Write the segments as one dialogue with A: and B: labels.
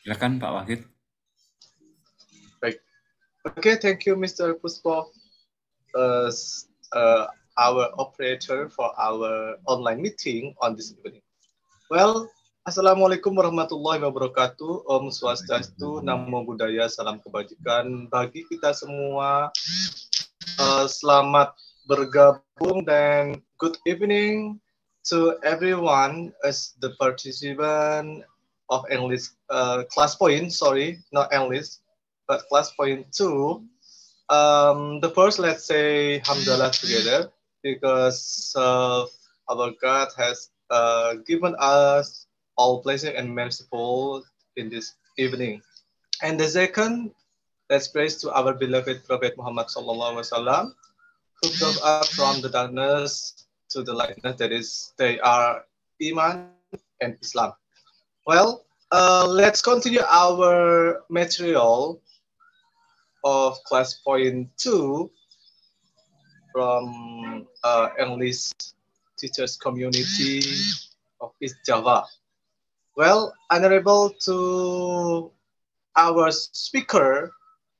A: Silakan Pak Wahid.
B: Baik. Okay, thank you, Mr. Puspo, our operator for our online meeting on this evening. Well, Assalamualaikum warahmatullahi wabarakatuh. Om Swastiastu, Namo Buddhaya, salam kebajikan bagi kita semua. Selamat bergabung dan good evening to everyone as the participant of English class point. Sorry, not English, but class point 2. The first, let's say Hamdallah together because our God has given us all blessing and merciful in this evening. And the second, let's praise to our beloved Prophet Muhammad Sallallahu Alaihi Wasallam, who brought us from the darkness to the lightness. That is, they are Iman and Islam. Well, let's continue our material of class point 2 from English teachers community of East Java. Well, honorable to our speaker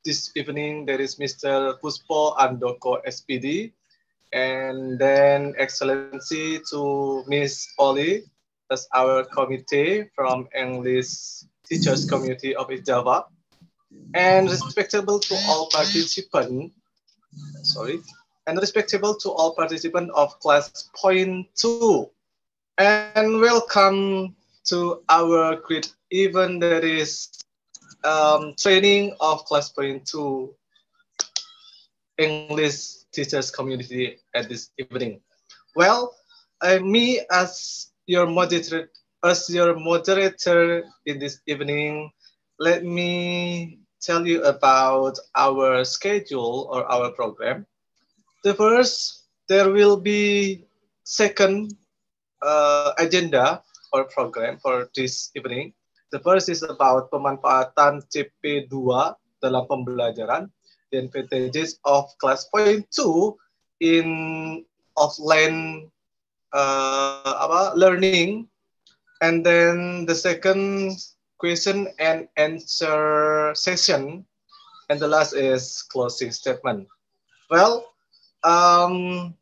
B: this evening, there is Mr. Puspo Andoko SPD, and then Excellency to Miss Oli as our committee from English teachers community of East Java, and respectable to all participants. Sorry, and respectable to all participants of class point 2, and welcome to our great event that is training of class point 2 English teachers community at this evening. Well, me as your moderator in this evening, let me tell you about our schedule or our program. The first, there will be second agenda or program for this evening. The first is about pemanfaatan CP2 dalam pembelajaran, the advantages of class point 2 in offline learning, and then the second question and answer session, and the last is closing statement. Well, to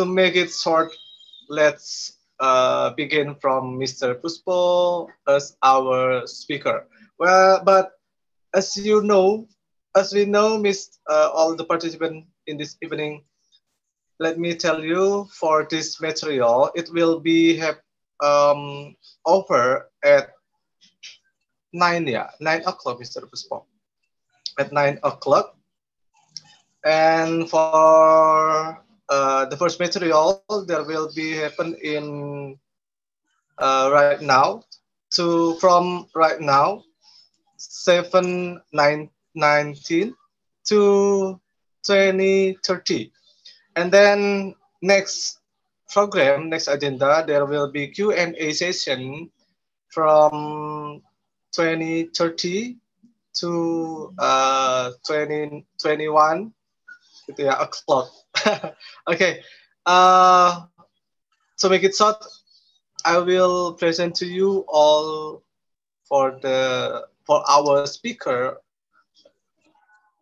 B: make it short, let's begin from Mr. Puspo as our speaker. Well, but as we know, all the participants in this evening, let me tell you, for this material, it will be over at 9 o'clock, Mr. Puspo. At 9 o'clock. And for the first material, there will be happen in right now from right now 7/19 to 2030, and then next program, next agenda, there will be Q&A session from 2030 to 2021 o'clock. Okay, to make it short, I will present to you all for our speaker.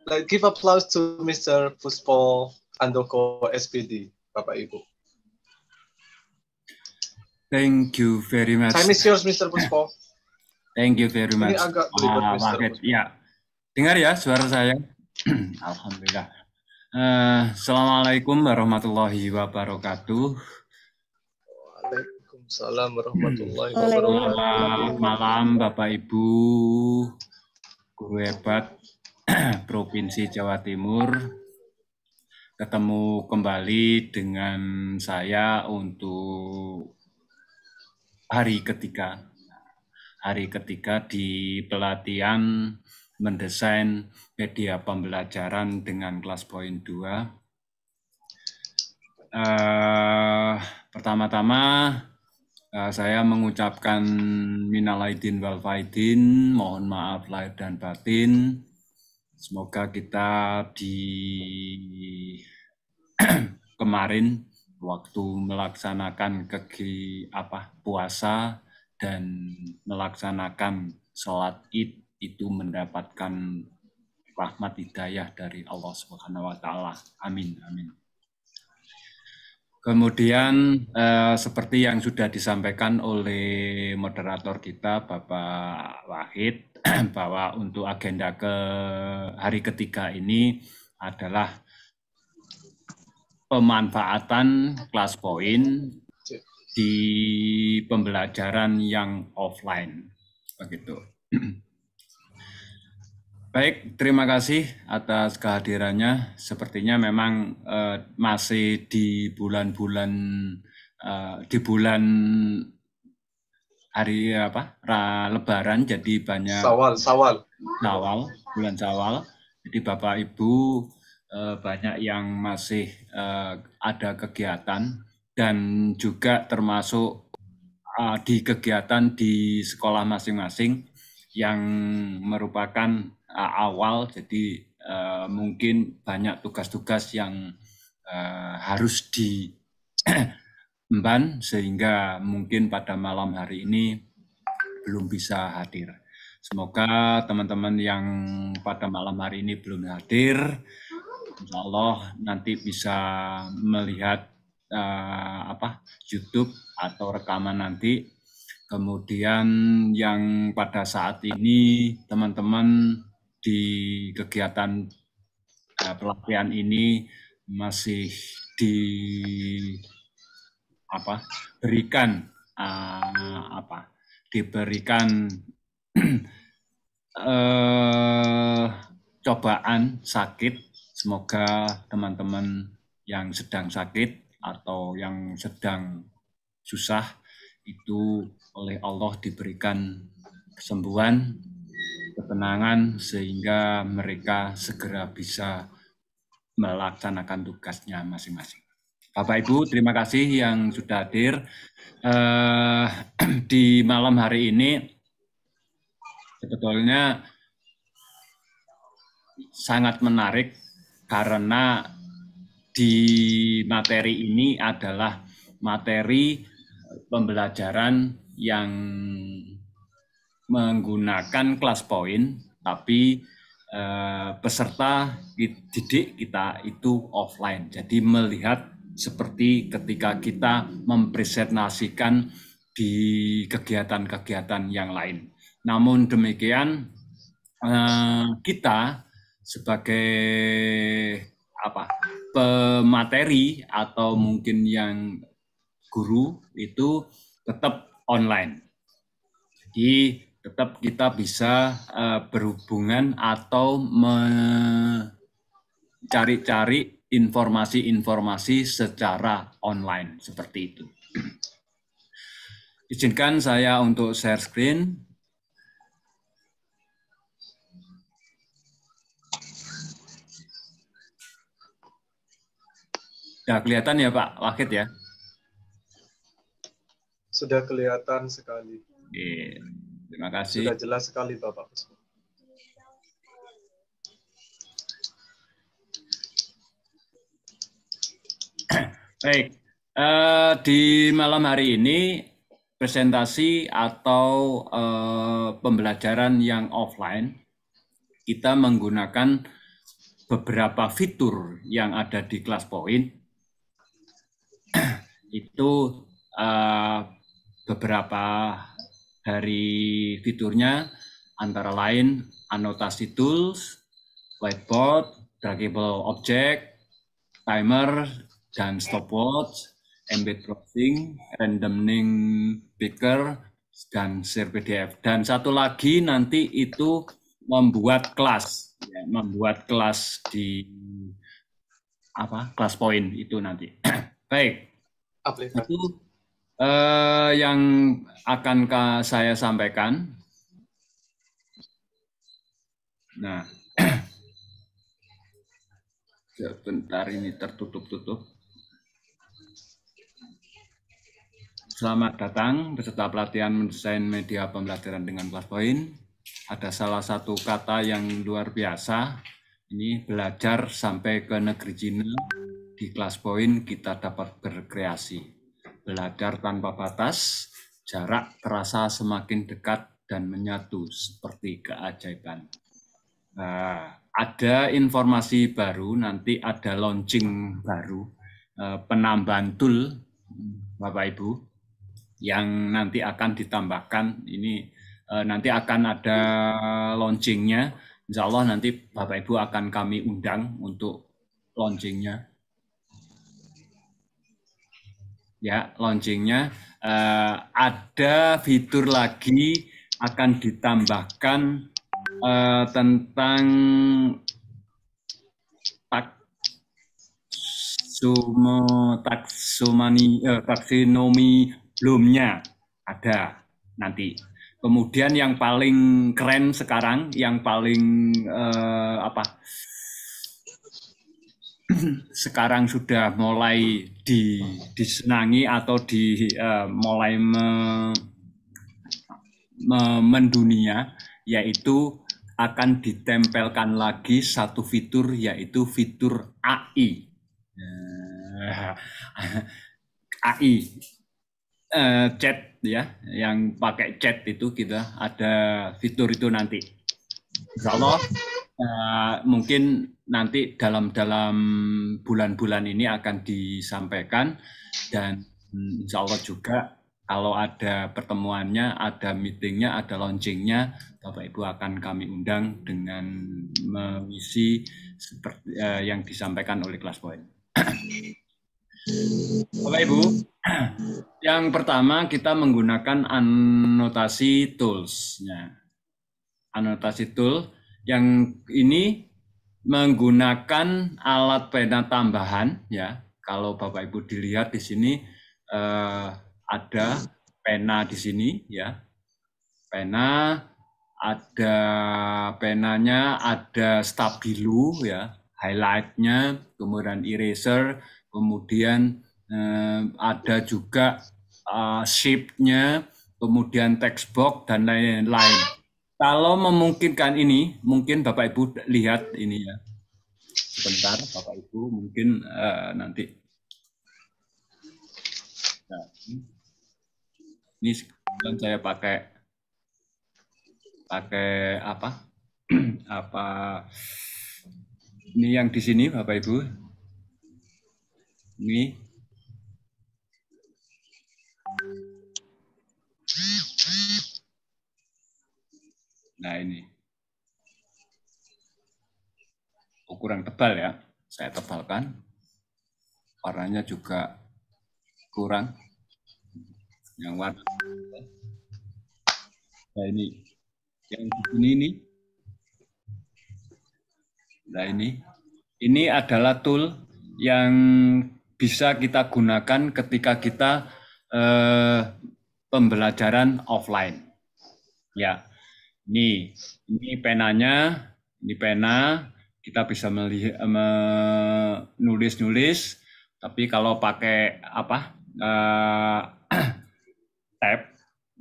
B: Let's give applause to Mr. Puspo Andoko SPD, Bapak Ibu.
A: Thank you very much.
B: Time is yours, Mr. Puspo.
A: Thank you very much.
B: Ini agak belibet, Mr.
A: Wahid. Ya, dengar ya suara saya. Alhamdulillah. Assalamualaikum warahmatullahi wabarakatuh.
B: Waalaikumsalam warahmatullahi wabarakatuh.
A: Selamat malam Bapak Ibu, guru hebat Provinsi Jawa Timur. Ketemu kembali dengan saya untuk hari ketiga di pelatihan mendesain media pembelajaran dengan kelas point 2. Pertama-tama saya mengucapkan minal aidin wal faidin, mohon maaf lahir dan batin. Semoga kita di kemarin waktu melaksanakan puasa dan melaksanakan sholat Id itu mendapatkan rahmat hidayah dari Allah Subhanahu wa taala. Amin, amin. Kemudian seperti yang sudah disampaikan oleh moderator kita Bapak Wahid bahwa untuk agenda ke hari ketiga ini adalah pemanfaatan kelas poin di pembelajaran yang offline, begitu. Baik, terima kasih atas kehadirannya. Sepertinya memang masih di bulan hari Lebaran, jadi banyak bulan Syawal. Jadi Bapak Ibu banyak yang masih ada kegiatan dan juga termasuk di kegiatan di sekolah masing-masing yang merupakan awal, jadi mungkin banyak tugas-tugas yang harus diemban sehingga mungkin pada malam hari ini belum bisa hadir. Semoga teman-teman yang pada malam hari ini belum hadir, insya Allah nanti bisa melihat YouTube atau rekaman nanti. Kemudian yang pada saat ini teman-teman di kegiatan pelatihan ini masih diberikan cobaan sakit. Semoga teman-teman yang sedang sakit atau yang sedang susah itu oleh Allah diberikan kesembuhan, ketenangan, sehingga mereka segera bisa melaksanakan tugasnya masing-masing. Bapak Ibu, terima kasih yang sudah hadir. Di malam hari ini sebetulnya sangat menarik karena di materi ini adalah materi pembelajaran yang menggunakan kelas poin, tapi peserta didik kita itu offline. Jadi melihat seperti ketika kita mempresentasikan di kegiatan-kegiatan yang lain. Namun demikian, kita sebagai pemateri atau mungkin yang guru itu tetap online. Jadi tetap kita bisa berhubungan atau mencari-cari informasi-informasi secara online seperti itu. Izinkan saya untuk share screen. Sudah kelihatan ya Pak Wahid ya?
B: Sudah kelihatan sekali.
A: Terima kasih.
B: Sudah jelas sekali Bapak.
A: Baik, di malam hari ini presentasi atau pembelajaran yang offline, kita menggunakan beberapa fitur yang ada di kelas poin. Itu beberapa dari fiturnya antara lain anotasi tools, whiteboard, draggable object, timer, dan stopwatch, embed browsing, randoming picker, dan share PDF. Dan satu lagi nanti itu membuat kelas, ya, membuat kelas di kelas poin itu nanti. Baik, itu yang akan saya sampaikan. Nah, sebentar ini tertutup-tutup. Selamat datang peserta pelatihan mendesain media pembelajaran dengan kelas poin. Ada salah satu kata yang luar biasa. Ini belajar sampai ke negeri Cina. Di kelas poin kita dapat berkreasi. Belajar tanpa batas, jarak terasa semakin dekat dan menyatu seperti keajaiban. Ada informasi baru, nanti ada launching baru, penambahan tool, Bapak Ibu, yang nanti akan ditambahkan. Ini nanti akan ada launchingnya. Insya Allah nanti Bapak Ibu akan kami undang untuk launchingnya. Ya, launchingnya ada fitur lagi akan ditambahkan tentang taksonomi belumnya ada nanti. Kemudian yang paling keren sekarang, yang paling sekarang sudah mulai disenangi atau mulai mendunia, yaitu akan ditempelkan lagi satu fitur, yaitu fitur AI. AI chat ya, yang pakai chat itu kita ada fitur itu nanti. Insya Allah mungkin nanti dalam bulan-bulan ini akan disampaikan, dan insya Allah juga kalau ada pertemuannya, ada meetingnya, ada launchingnya, Bapak Ibu akan kami undang dengan mengisi seperti yang disampaikan oleh Kelas Point. Bapak Ibu, yang pertama kita menggunakan anotasi tools. Anotasi tool yang ini menggunakan alat pena tambahan, ya. Kalau Bapak Ibu dilihat di sini ada pena di sini, ya. Pena, ada penanya, ada stabilo, ya, highlightnya, kemudian eraser, kemudian ada juga shape-nya, kemudian text box dan lain-lain. Kalau memungkinkan ini, mungkin Bapak Ibu lihat ini ya. Sebentar, Bapak Ibu mungkin nanti. Nah, ini sekarang saya pakai apa? Ini yang di sini Bapak Ibu. Ini. Nah ini. Kurang tebal ya. Saya tebalkan. Warnanya juga kurang. Yang warna. Nah ini. Yang di sini ini. Nah ini adalah tool yang bisa kita gunakan ketika kita pembelajaran offline. Ya, ini penanya, ini pena, kita bisa menulis-nulis. Tapi kalau pakai apa tab,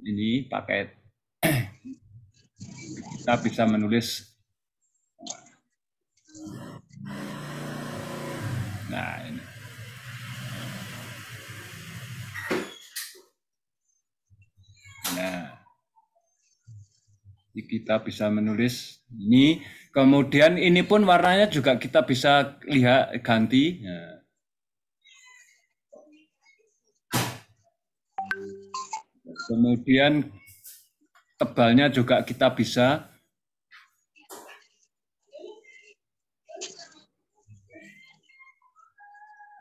A: ini pakai kita bisa menulis. Nah ini. Nah, kita bisa menulis ini. Kemudian ini pun warnanya juga kita bisa lihat ganti. Nah. Kemudian tebalnya juga kita bisa.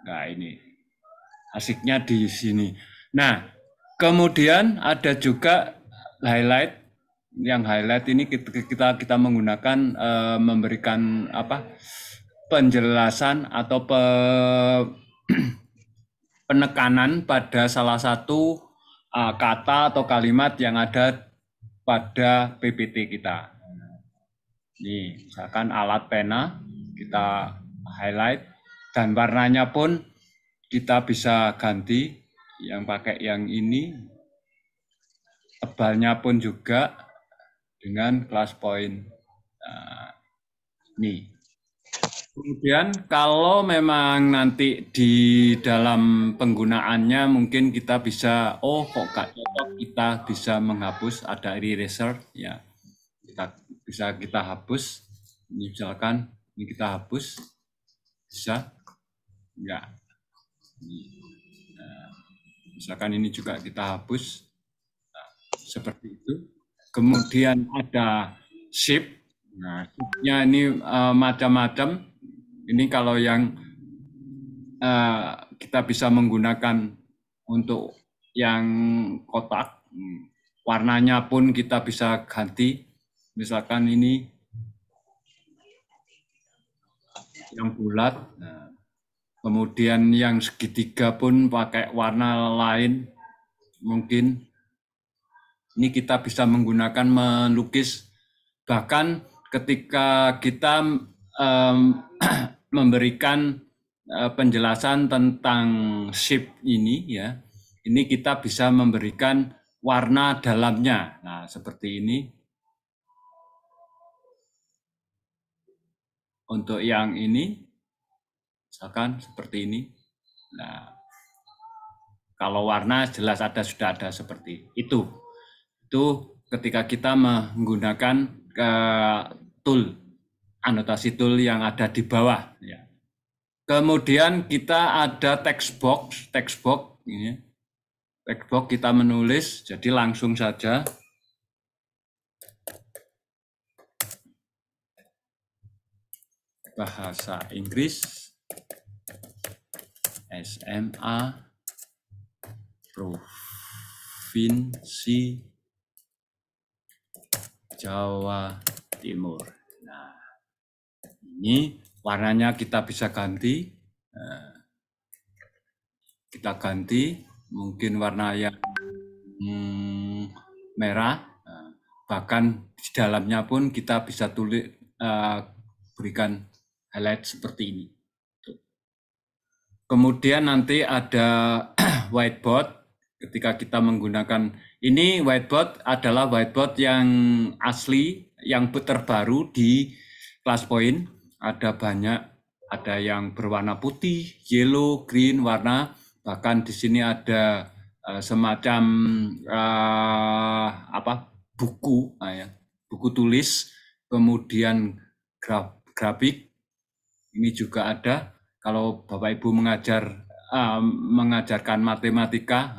A: Nah ini asiknya di sini. Nah kemudian ada juga highlight. Yang highlight ini kita menggunakan memberikan apa penjelasan atau penekanan pada salah satu kata atau kalimat yang ada pada PPT kita. Ini misalkan alat pena kita highlight dan warnanya pun kita bisa ganti, yang pakai yang ini, tebalnya pun juga dengan Kelas Point. Nah, nih. Kemudian kalau memang nanti di dalam penggunaannya mungkin kita bisa, oh kok gak cocok, kita bisa menghapus, ada eraser ya, kita hapus. Ini misalkan ini kita hapus, bisa ya. Misalkan ini juga kita hapus, seperti itu. Kemudian ada shape. Nah, shape-nya ini macam-macam. Ini kalau yang kita bisa menggunakan untuk yang kotak, warnanya pun kita bisa ganti. Misalkan ini yang bulat, nah, kemudian yang segitiga pun pakai warna lain. Mungkin ini kita bisa menggunakan melukis, bahkan ketika kita memberikan penjelasan tentang shape ini ya, ini kita bisa memberikan warna dalamnya. Nah, seperti ini. Untuk yang ini, misalkan seperti ini. Nah, kalau warna jelas sudah ada seperti itu. Itu ketika kita menggunakan tool, anotasi tool yang ada di bawah. Ya. Kemudian kita ada text box ini. Text box kita menulis, jadi langsung saja. Bahasa Inggris, SMA, Provinsi Jawa Timur. Nah, ini warnanya kita bisa ganti. Kita ganti, mungkin warna yang merah. Bahkan di dalamnya pun kita bisa tulis, berikan highlight seperti ini. Kemudian nanti ada whiteboard. Ketika kita menggunakan ini, whiteboard adalah whiteboard yang asli, yang terbaru di ClassPoint. Ada banyak, ada yang berwarna putih, yellow, green, warna. Bahkan di sini ada semacam buku, buku tulis, kemudian grafik. Ini juga ada. Kalau Bapak Ibu mengajarkan matematika,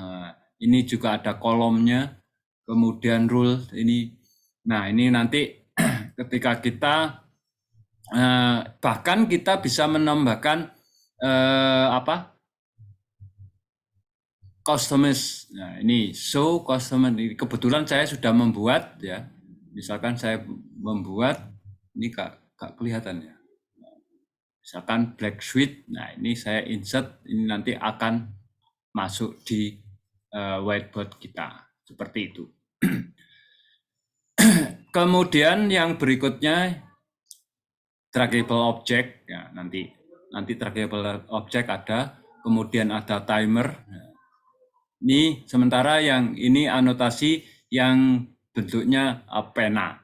A: ini juga ada kolomnya, kemudian rule ini. Nah, ini nanti ketika kita bahkan kita bisa menambahkan customize. Nah, ini show customize. Kebetulan saya sudah membuat ya. Misalkan saya membuat, ini gak kelihatan ya. Misalkan black suite, nah ini saya insert, ini nanti akan masuk di whiteboard kita, seperti itu. Kemudian yang berikutnya draggable object, ya, nanti draggable object ada, kemudian ada timer. Ini sementara yang ini anotasi yang bentuknya pena.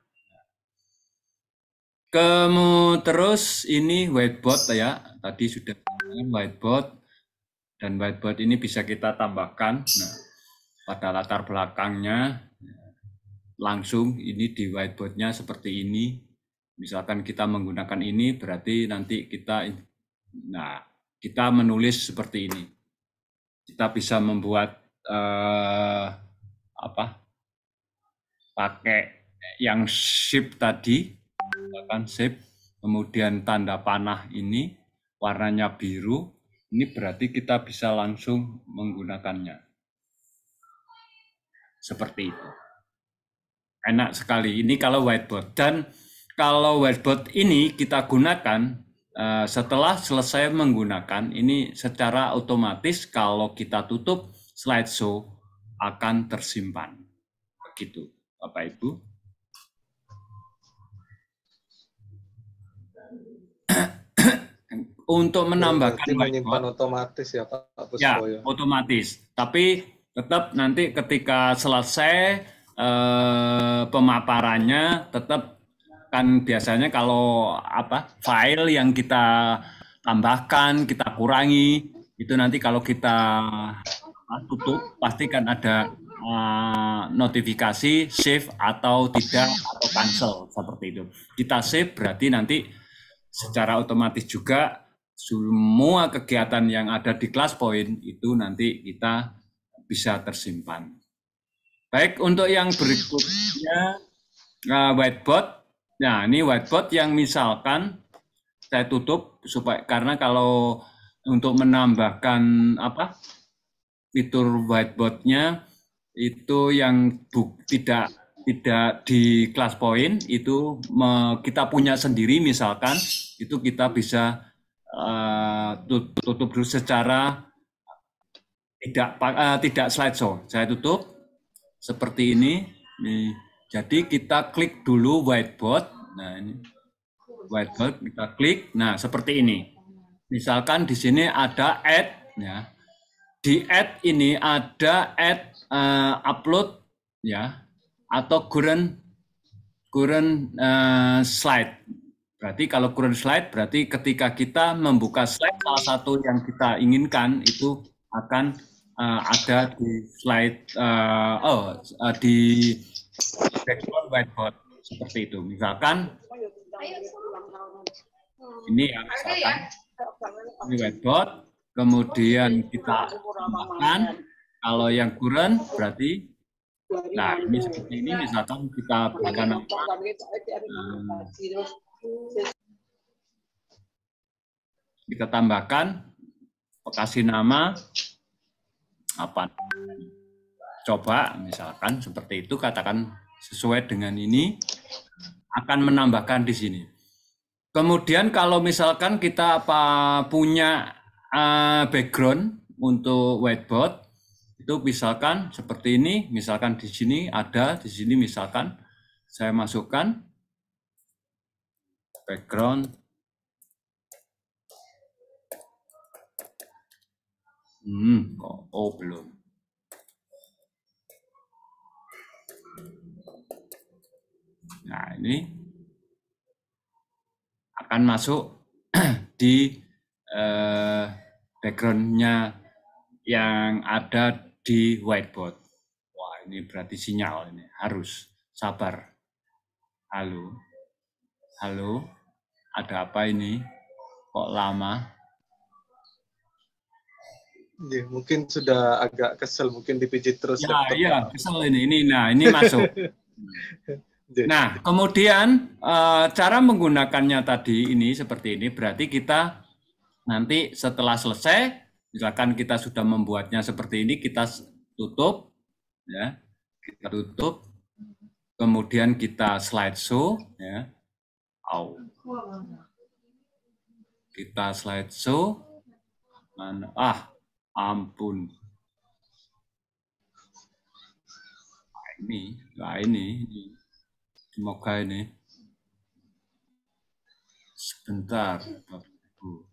A: Terus ini whiteboard ya, tadi sudah whiteboard, dan whiteboard ini bisa kita tambahkan. Nah, pada latar belakangnya langsung ini di whiteboardnya seperti ini. Misalkan kita menggunakan ini, berarti nanti kita menulis seperti ini. Kita bisa membuat pakai yang shape tadi. Shape, kemudian tanda panah ini warnanya biru, ini berarti kita bisa langsung menggunakannya. Seperti itu. Enak sekali, ini kalau whiteboard. Dan kalau whiteboard ini kita gunakan setelah selesai menggunakan, ini secara otomatis kalau kita tutup slideshow akan tersimpan. Begitu, Bapak Ibu. Untuk menambahkan
B: menyimpan otomatis ya Pak Puspo
A: ya, otomatis. Tapi tetap nanti ketika selesai pemaparannya tetap kan biasanya kalau file yang kita tambahkan, kita kurangi, itu nanti kalau kita tutup pasti kan ada notifikasi save atau tidak atau cancel seperti itu. Kita save berarti nanti secara otomatis juga semua kegiatan yang ada di ClassPoint itu nanti kita bisa tersimpan. Baik, untuk yang berikutnya whiteboard. Nah, ini whiteboard yang misalkan saya tutup supaya karena kalau untuk menambahkan fitur whiteboardnya itu yang tidak di ClassPoint itu kita punya sendiri misalkan itu kita bisa tutup dulu secara tidak slideshow. Saya tutup seperti ini. Jadi kita klik dulu whiteboard. Nah, ini whiteboard kita klik. Nah, seperti ini. Misalkan di sini ada add ya. Di add ini ada add upload ya atau current slide. Berarti kalau current slide berarti ketika kita membuka slide salah satu yang kita inginkan itu akan ada di slide di background whiteboard seperti itu. Misalkan ini ya, misalkan ini whiteboard, kemudian kita tambahkan. Kalau yang current berarti, nah ini seperti ini. Misalkan kita berikan kita tambahkan, kasih nama apa? Coba misalkan seperti itu, katakan sesuai dengan ini, akan menambahkan di sini. Kemudian kalau misalkan kita punya background untuk whiteboard, itu misalkan seperti ini, misalkan di sini ada, di sini misalkan saya masukkan background. Belum. Nah, ini akan masuk di background-nya yang ada di whiteboard. Wah, ini berarti sinyal ini. Harus sabar. Halo. Halo. Ada apa ini? Kok lama?
B: Ya, mungkin sudah agak kesel, mungkin dipijit terus.
A: Ya, kesel ini. Nah, ini masuk. Nah, kemudian cara menggunakannya tadi ini seperti ini, berarti kita nanti setelah selesai, misalkan kita sudah membuatnya seperti ini, kita tutup, ya, kita tutup, kemudian kita slideshow, ya, kita slideshow, mana? Ampun, ini. Semoga ini. Sebentar, Bapak Ibu.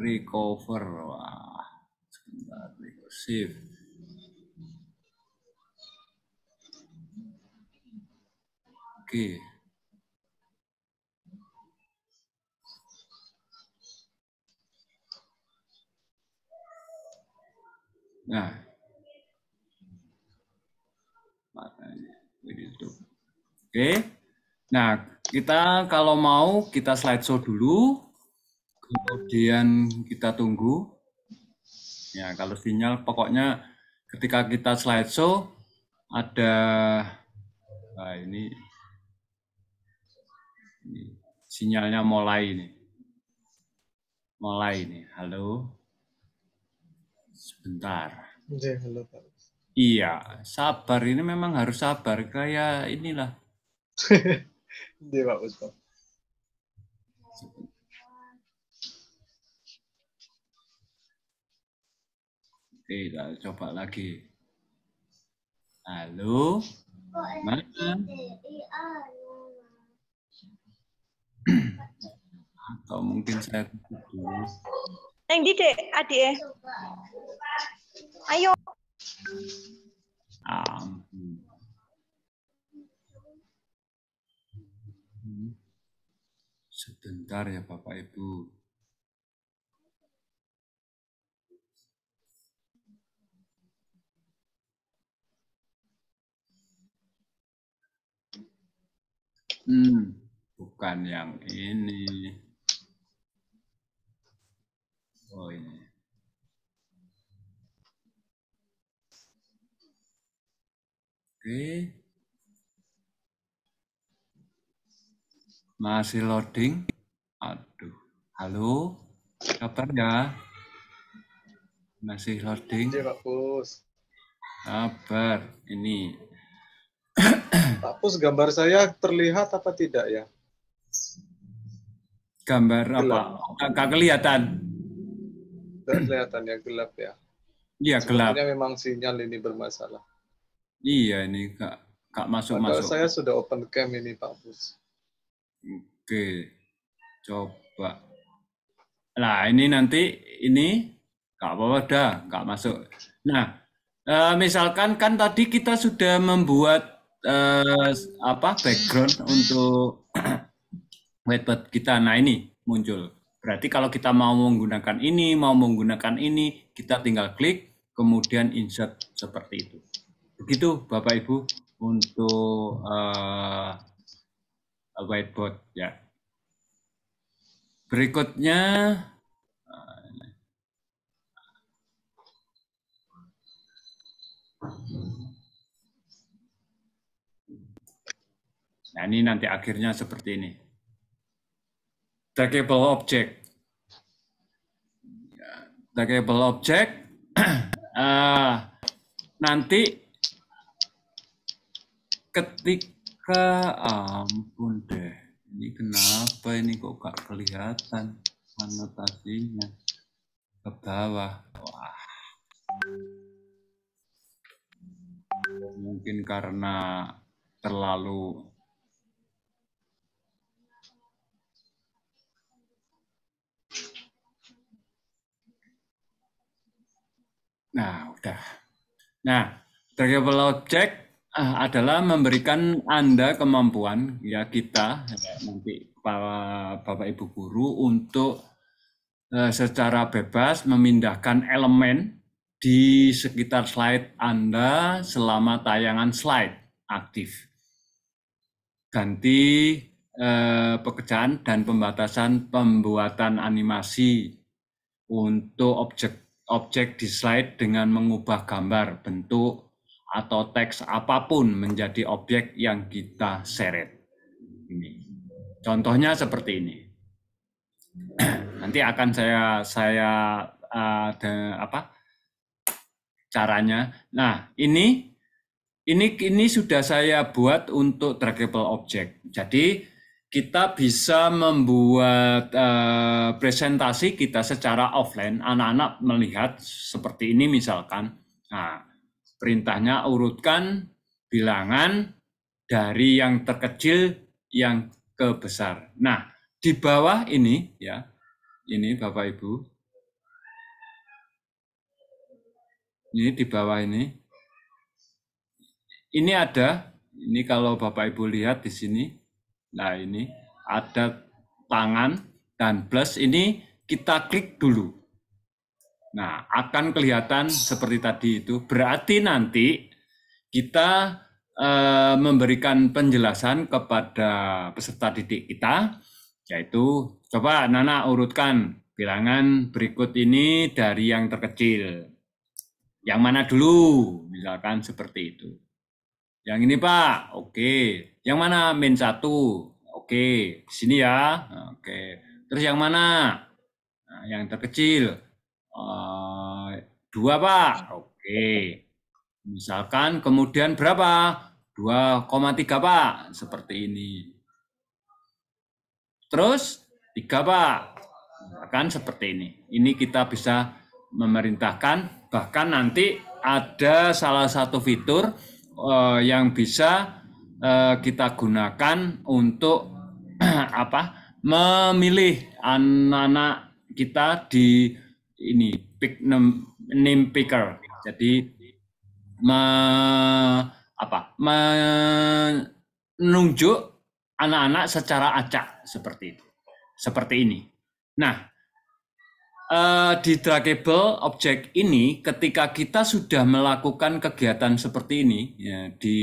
A: Recover. Wah, sebentar. Save. Oke. Nah, oke. Nah, kita kalau mau kita slideshow dulu, kemudian kita tunggu. Ya, kalau sinyal pokoknya ketika kita slideshow ada ini sinyalnya mulai ini. Halo. Sebentar.
B: Halo, Pak.
A: Iya, sabar. Ini memang harus sabar. Kayak inilah.
B: Iya, Pak Ustaz.
A: Oke, kita coba lagi. Halo. Mana? Atau mungkin saya tutup dulu.
C: Yang di Dek, adik. Ayo.
A: Sebentar ya Bapak Ibu. Bukan yang ini. Oh ini. Oke. Masih loading. Aduh. Halo. Kabar ya? Masih loading.
B: Iya, Pak Pus.
A: Kabar. Ini.
B: Pak Pus, gambar saya terlihat apa tidak ya?
A: Gambar
B: Gelap.
A: apa? Nggak kelihatan.
B: Nggak kelihatan ya, gelap ya.
A: Iya, gelap.
B: Sepertinya memang sinyal ini bermasalah.
A: Iya, ini nggak masuk-masuk.
B: Padahal saya sudah open cam ini, Pak Pus.
A: Oke, coba. Nah, ini nanti ini nggak apa-apa dah, nggak masuk. Nah, misalkan kan tadi kita sudah membuat background untuk whiteboard kita. Nah, ini muncul. Berarti kalau kita mau menggunakan ini, kita tinggal klik, kemudian insert seperti itu. Begitu, Bapak Ibu, untuk whiteboard ya. Berikutnya nah ini nanti akhirnya seperti ini. Trackable object. Trackable object nanti ketika ampun deh. Ini kenapa ini kok gak kelihatan anotasinya ke bawah? Wah. Mungkin karena terlalu nah, udah. Nah, trackable object adalah memberikan Anda kemampuan ya kita nanti para Bapak Ibu guru untuk secara bebas memindahkan elemen di sekitar slide Anda selama tayangan slide aktif. Ganti pekerjaan dan pembatasan pembuatan animasi untuk objek di slide dengan mengubah gambar, bentuk, atau teks apapun menjadi objek yang kita seret. Ini. Contohnya seperti ini. Nanti akan saya caranya. Nah, ini sudah saya buat untuk trackable object. Jadi kita bisa membuat presentasi kita secara offline. Anak-anak melihat seperti ini misalkan. Nah, perintahnya urutkan bilangan dari yang terkecil yang ke besar. Nah, di bawah ini ya, ini Bapak Ibu. Ini di bawah ini. Ini ada, ini kalau Bapak Ibu lihat di sini. Nah, ini ada tangan dan plus ini kita klik dulu. Nah, akan kelihatan seperti tadi itu. Berarti nanti kita memberikan penjelasan kepada peserta didik kita, yaitu coba Nana urutkan bilangan berikut ini dari yang terkecil. Yang mana dulu? Misalkan seperti itu. Yang ini Pak, oke. Yang mana -1? Oke, di sini ya. Oke. Terus yang mana? Nah, yang terkecil. 2 Pak, oke. Misalkan kemudian berapa? 2,3 Pak, seperti ini. Terus 3 Pak, misalkan seperti ini. Ini kita bisa memerintahkan, bahkan nanti ada salah satu fitur yang bisa kita gunakan untuk memilih anak-anak kita di ini pick name picker. Jadi menunjuk anak-anak secara acak seperti itu, seperti ini. Nah, di draggable object ini, ketika kita sudah melakukan kegiatan seperti ini ya, di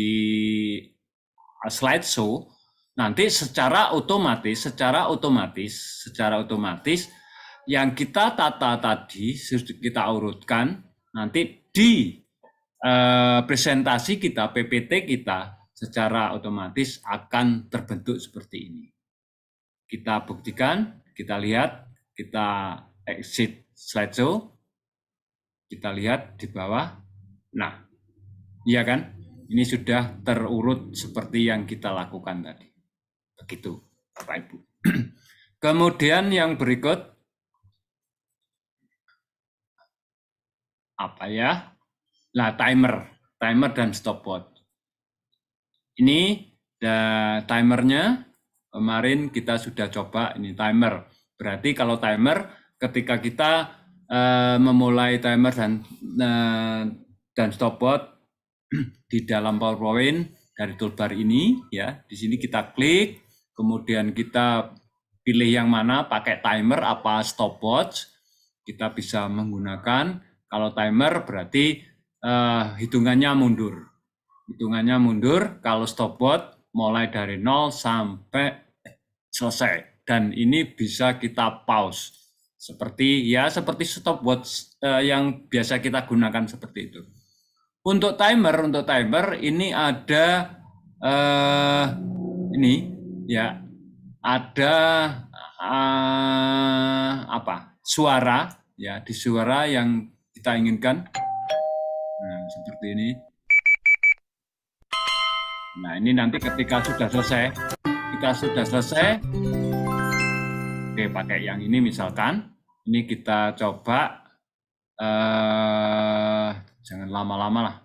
A: slideshow, nanti secara otomatis yang kita tata tadi, kita urutkan, nanti di presentasi kita, PPT kita, secara otomatis akan terbentuk seperti ini. Kita buktikan, kita lihat, kita exit slideshow, kita lihat di bawah. Nah, iya kan? Ini sudah terurut seperti yang kita lakukan tadi. Begitu, Bapak Ibu. Kemudian yang berikut, apa ya? Nah, timer dan stopwatch. Ini timernya kemarin kita sudah coba, ini timer. Berarti kalau timer, ketika kita memulai timer dan stopwatch di dalam PowerPoint dari toolbar ini, ya, di sini kita klik, kemudian kita pilih yang mana, pakai timer apa stopwatch, kita bisa menggunakan. Kalau timer berarti hitungannya mundur, kalau stopwatch mulai dari 0 sampai selesai, dan ini bisa kita pause seperti stopwatch yang biasa kita gunakan seperti itu. Untuk timer ini ada ini ya, ada suara ya, di suara yang kita inginkan. Nah, seperti ini. Nah, ini nanti ketika sudah selesai, oke, pakai yang ini misalkan. Ini kita coba, jangan lama-lama lah.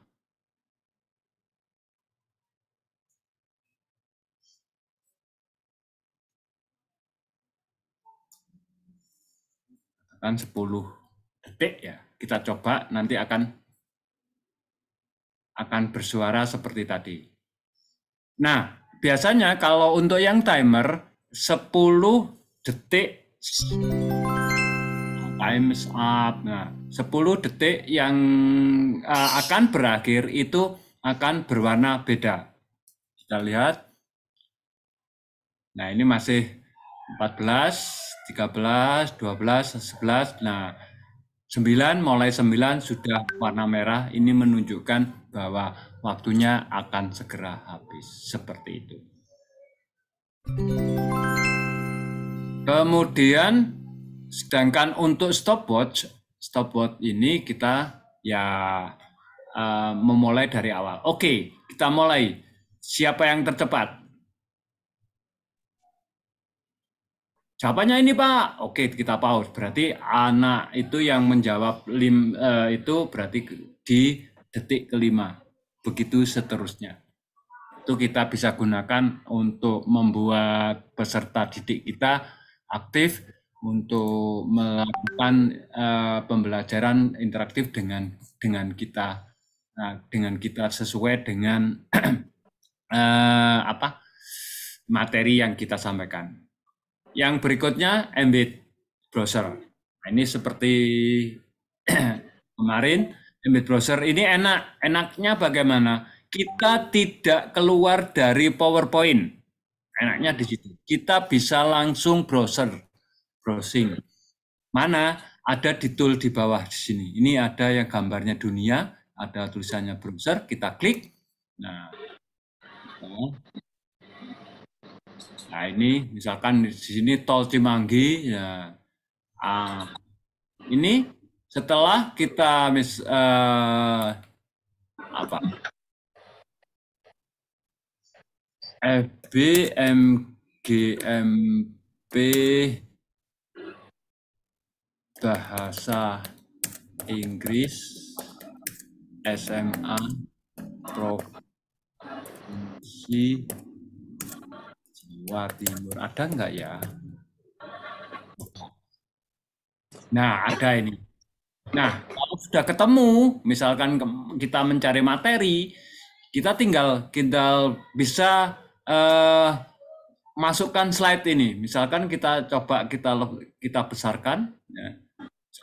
A: Kan 10 detik ya. Kita coba, nanti akan bersuara seperti tadi. Nah, biasanya kalau untuk yang timer 10 detik times up. Nah, 10 detik yang akan berakhir itu akan berwarna beda. Kita lihat. Nah, ini masih 14, 13, 12, 11. Nah, 9, mulai 9 sudah warna merah. Ini menunjukkan bahwa waktunya akan segera habis. Seperti itu. Kemudian, sedangkan untuk stopwatch ini kita ya memulai dari awal. Oke, kita mulai. Siapa yang tercepat? Jawabannya ini, Pak. Oke, kita pause. Berarti anak itu yang menjawab itu berarti di detik kelima. Begitu seterusnya. Itu kita bisa gunakan untuk membuat peserta didik kita aktif untuk melakukan pembelajaran interaktif dengan kita, sesuai dengan materi yang kita sampaikan. Yang berikutnya embed browser. Nah, ini seperti kemarin, embed browser ini enaknya bagaimana? Kita tidak keluar dari PowerPoint. Enaknya di situ. Kita bisa langsung browsing. Mana? Ada di tool di bawah di sini. Ini ada yang gambarnya dunia, ada tulisannya browser, kita klik. Nah, ini misalkan di sini tol Cimanggi, ya. Ini setelah kita FB, MGMP, Bahasa Inggris, SMA, Provinsi Jawa Timur. Ada nggak ya? Nah, ada ini. Nah, kalau sudah ketemu, misalkan kita mencari materi, kita tinggal bisa masukkan slide ini. Misalkan kita coba kita besarkan, ya.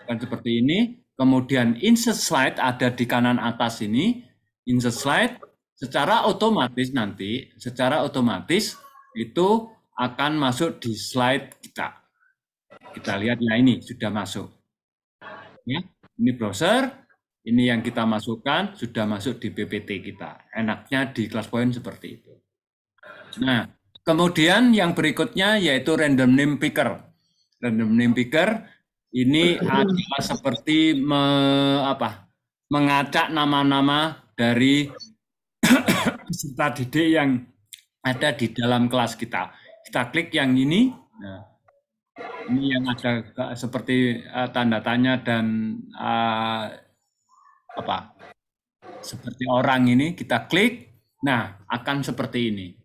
A: Seperti ini. Kemudian insert slide ada di kanan atas ini. Insert slide secara otomatis nanti, itu akan masuk di slide kita. Kita lihat, ya ini sudah masuk. Ya, ini browser, ini yang kita masukkan, sudah masuk di PPT kita. Enaknya di ClassPoint seperti itu. Nah, kemudian yang berikutnya yaitu random name picker. Random name picker ini adalah seperti mengacak nama-nama dari peserta didik yang ada di dalam kelas kita. Kita klik yang ini. Nah, ini yang ada seperti tanda tanya dan seperti orang ini, kita klik. Nah, akan seperti ini.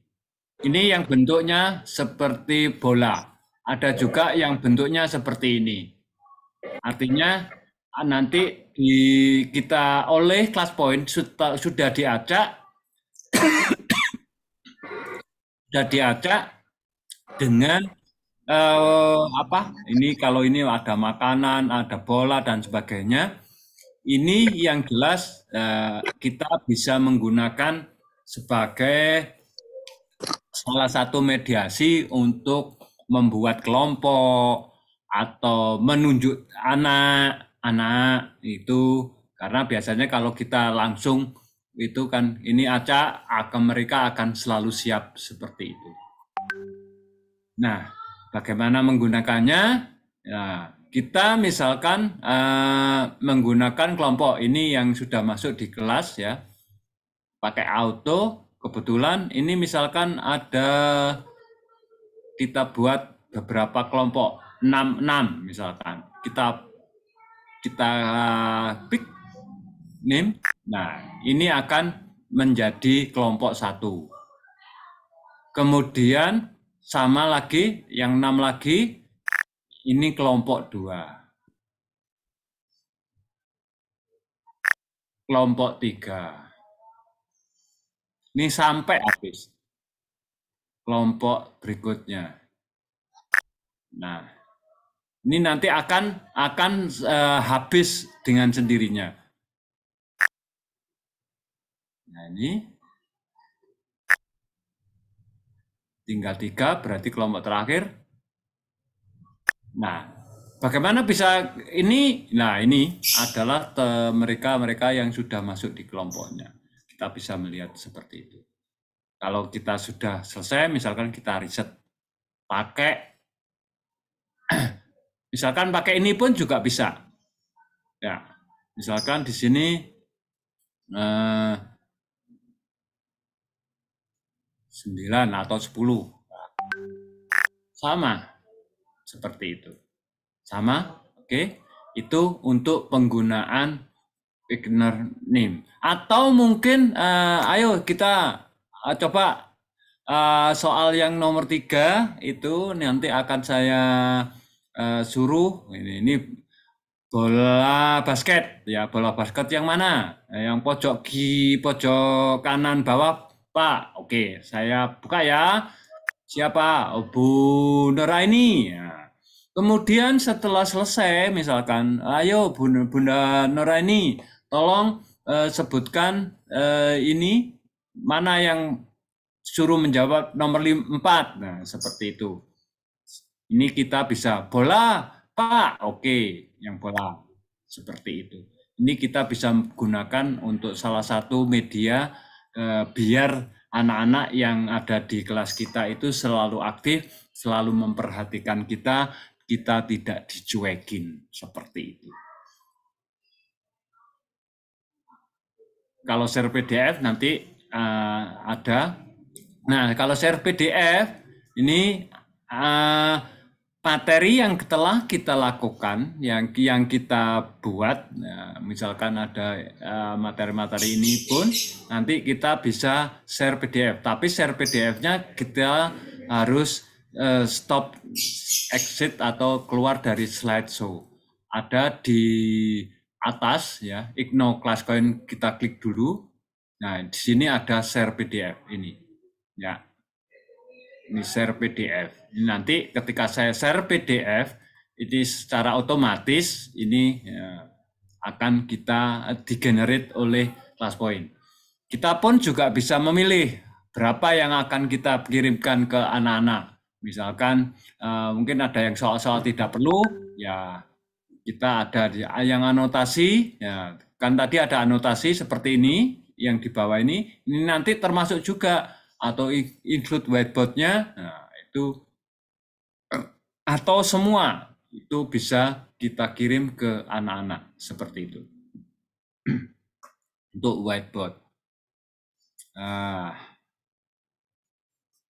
A: Ini yang bentuknya seperti bola. Ada juga yang bentuknya seperti ini. Artinya nanti kita oleh ClassPoint sudah diacak dengan ini kalau ini ada makanan, ada bola dan sebagainya. Ini yang jelas kita bisa menggunakan sebagai salah satu mediasi untuk membuat kelompok atau menunjuk anak-anak itu, karena biasanya kalau kita langsung itu kan ini acak, mereka akan selalu siap seperti itu. Nah, bagaimana menggunakannya? Ya, kita misalkan menggunakan kelompok ini yang sudah masuk di kelas ya, pakai auto. Kebetulan ini misalkan kita buat beberapa kelompok 6 misalkan, kita pick name. Nah, ini akan menjadi kelompok 1. Kemudian sama lagi yang 6 lagi, ini kelompok 2, kelompok 3. Ini sampai habis kelompok berikutnya. Nah, ini nanti akan habis dengan sendirinya. Nah, ini tinggal 3, berarti kelompok terakhir. Nah, bagaimana bisa ini? Nah, ini adalah mereka yang sudah masuk di kelompoknya. Kita bisa melihat seperti itu. Kalau kita sudah selesai, misalkan kita riset misalkan pakai ini pun juga bisa. Ya, misalkan di sini 9 atau 10. Sama seperti itu. Sama, oke. Itu untuk penggunaan beginner name. Atau mungkin ayo kita coba soal yang nomor 3 itu nanti akan saya suruh ini bola basket ya, bola basket yang mana? Yang pojok kanan bawah, Pak. Oke, saya buka ya. Siapa? Oh, Bu Nuraini. Ya. Kemudian setelah selesai, misalkan, ayo Bunda Nuraini, tolong sebutkan ini mana yang suruh menjawab nomor 4. Nah, seperti itu. Ini kita bisa bola, Pak. Oke, yang bola. Seperti itu. Ini kita bisa gunakan untuk salah satu media biar anak-anak yang ada di kelas kita itu selalu aktif, selalu memperhatikan kita tidak dicuekin seperti itu. Kalau share PDF nanti ada. Nah, kalau share PDF ini materi yang telah kita lakukan, yang kita buat, misalkan ada materi-materi ini pun nanti kita bisa share PDF. Tapi share PDF-nya kita harus stop, exit atau keluar dari slideshow. Ada di atas ya, Igno Classcoin kita klik dulu. Nah, di sini ada share PDF ini. Ya. Ini share PDF. Ini nanti ketika saya share PDF, ini secara otomatis ini ya, akan kita di-generate oleh ClassPoint. Kita pun juga bisa memilih berapa yang akan kita kirimkan ke anak-anak. Misalkan mungkin ada yang soal-soal tidak perlu, ya kita ada yang anotasi, ya kan tadi ada anotasi seperti ini, yang di bawah ini nanti termasuk juga atau include whiteboard-nya, nah itu atau semua itu bisa kita kirim ke anak-anak seperti itu untuk whiteboard.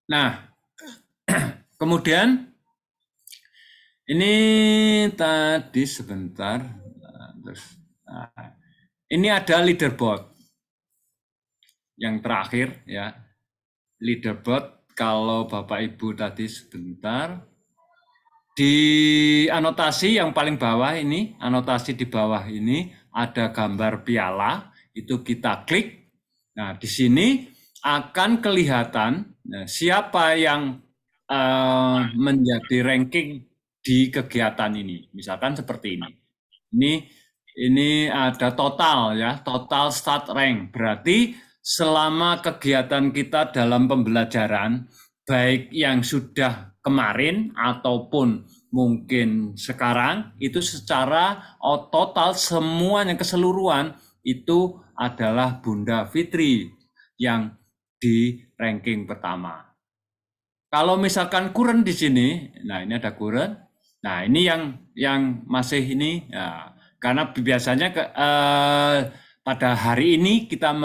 A: Nah, kemudian ini tadi sebentar, ini ada leaderboard yang terakhir ya, leaderboard. Kalau Bapak Ibu tadi sebentar, di anotasi yang paling bawah ini, anotasi di bawah ini ada gambar piala, itu kita klik. Nah, di sini akan kelihatan siapa yang menjadi ranking di kegiatan ini. Misalkan seperti ini. Ini ada total ya, total start rank. Berarti selama kegiatan kita dalam pembelajaran, baik yang sudah kemarin ataupun mungkin sekarang, itu secara total semuanya keseluruhan itu adalah Bunda Fitri yang di ranking pertama. Kalau misalkan kurang di sini, nah ini ada kurang. Nah ini yang masih ini, ya, karena biasanya pada hari ini kita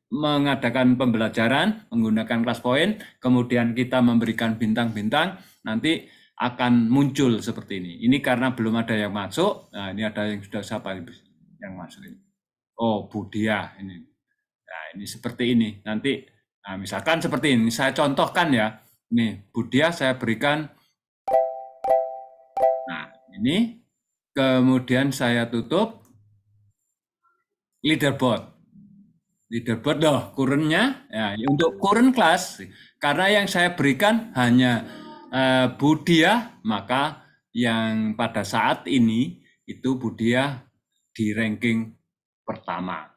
A: mengadakan pembelajaran menggunakan ClassPoint, kemudian kita memberikan bintang-bintang, nanti akan muncul seperti ini. Ini karena belum ada yang masuk. Nah ini ada yang sudah siapa yang masuk ini? Oh, Budia ini. Nah ini seperti ini. Nanti, nah misalkan seperti ini. Saya contohkan ya. Nih Budia saya berikan. Nah ini. Kemudian saya tutup leaderboard. Leaderboard loh, kurunnya ya, untuk kurun kelas, karena yang saya berikan hanya Budia, maka yang pada saat ini itu Budia di ranking pertama.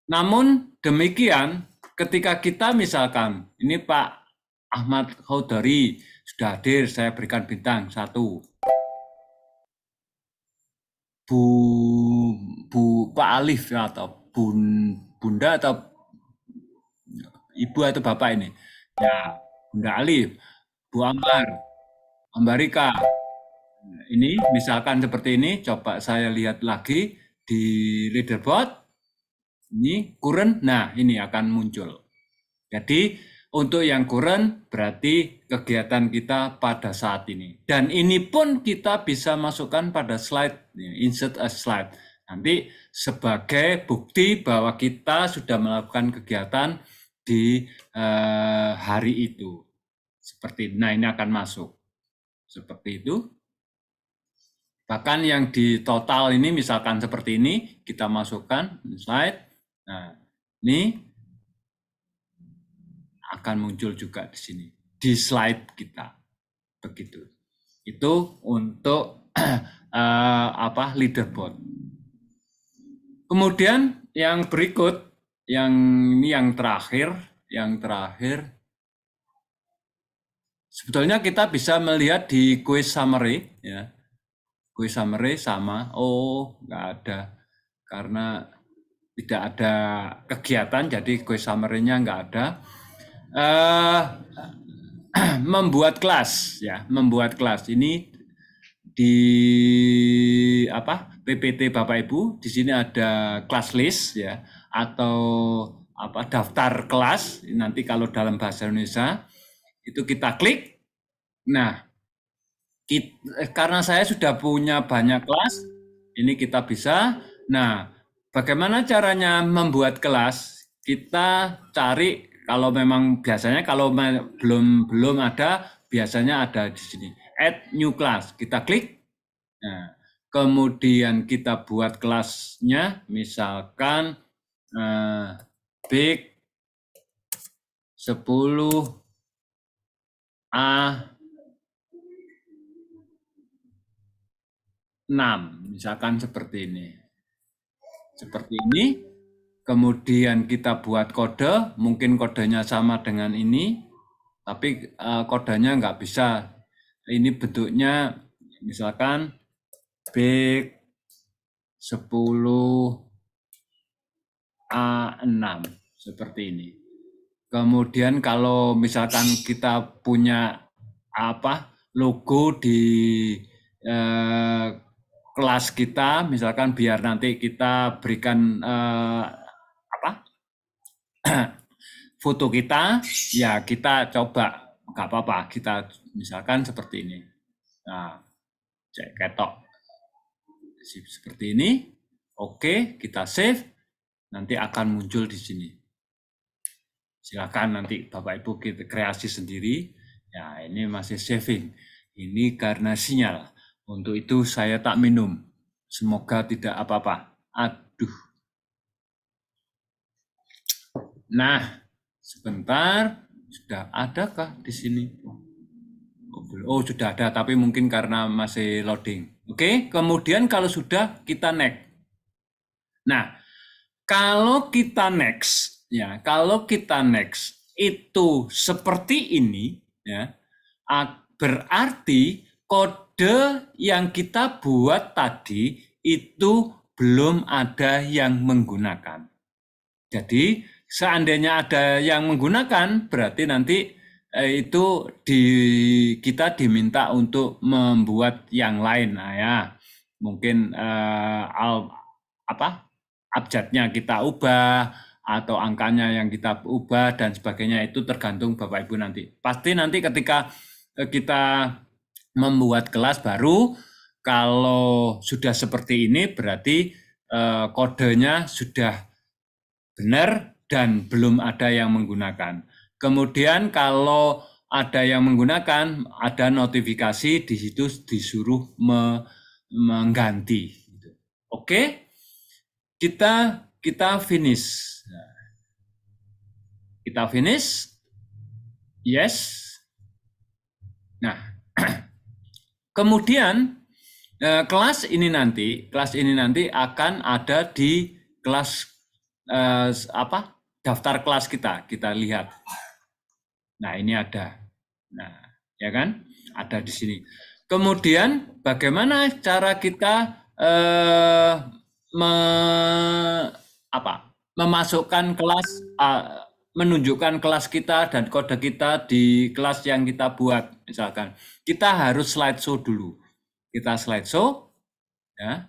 A: Namun demikian, ketika kita misalkan, ini Pak Ahmad Khaudari sudah hadir, saya berikan bintang 1. Pak Alif ya, atau Bunda atau Ibu atau Bapak ini. Ya, Bunda Alif, Bu Ambarika. Ini misalkan seperti ini, coba saya lihat lagi di leaderboard. Ini kurun, nah ini akan muncul. Jadi untuk yang kurun berarti kegiatan kita pada saat ini. Dan ini pun kita bisa masukkan pada slide, insert a slide. Nanti sebagai bukti bahwa kita sudah melakukan kegiatan di hari itu. Seperti, nah ini akan masuk. Seperti itu. Bahkan yang di total ini misalkan seperti ini, kita masukkan slide. Nah, ini akan muncul juga di sini di slide kita, begitu. Itu untuk leaderboard. Kemudian yang berikut, yang terakhir, sebetulnya kita bisa melihat di quiz summary, ya. Quiz summary sama, nggak ada, karena tidak ada kegiatan, jadi quiz summary-nya nggak ada. Membuat kelas ya, membuat kelas ini di PPT Bapak Ibu, di sini ada class list ya, atau daftar kelas. Nanti kalau dalam bahasa Indonesia itu kita klik. Nah, karena saya sudah punya banyak kelas, ini kita bisa. Nah, bagaimana caranya membuat kelas? Kita cari. Kalau memang biasanya kalau belum ada, biasanya ada di sini. Add new class. Kita klik. Nah, kemudian kita buat kelasnya, misalkan big 10A6, misalkan seperti ini. Seperti ini, kemudian kita buat kode, mungkin kodenya sama dengan ini, tapi kodenya nggak bisa. Ini bentuknya misalkan big 10A6, seperti ini. Kemudian kalau misalkan kita punya logo di kelas kita, misalkan biar nanti kita berikan foto kita, ya kita coba, nggak apa-apa, kita misalkan seperti ini. Nah, cek ketok seperti ini. Oke, kita save, nanti akan muncul di sini. Silakan nanti Bapak Ibu kita kreasi sendiri. Ya, ini masih saving. Ini karena sinyal. Untuk itu saya tak minum. Semoga tidak apa-apa. Aduh. Nah, sebentar. Sudah adakah di sini? Oh, sudah ada, tapi mungkin karena masih loading. Oke, kemudian kalau sudah, kita next. Nah, kalau kita next, itu seperti ini, ya, berarti kode yang kita buat tadi itu belum ada yang menggunakan. Jadi seandainya ada yang menggunakan, berarti nanti itu kita diminta untuk membuat yang lain. Nah ya, mungkin abjadnya kita ubah atau angkanya yang kita ubah dan sebagainya, itu tergantung Bapak Ibu nanti. Pasti nanti ketika kita membuat kelas baru, kalau sudah seperti ini berarti kodenya sudah benar dan belum ada yang menggunakan. Kemudian kalau ada yang menggunakan, ada notifikasi di situ disuruh mengganti. Oke, kita finish. Kita finish. Yes. Nah, kemudian kelas ini nanti akan ada di kelas daftar kelas kita lihat. Nah, ini ada. Nah, ya kan? Ada di sini. Kemudian bagaimana cara kita memasukkan kelas, menunjukkan kelas kita dan kode kita di kelas yang kita buat. Misalkan kita harus slideshow dulu. Kita slideshow, ya.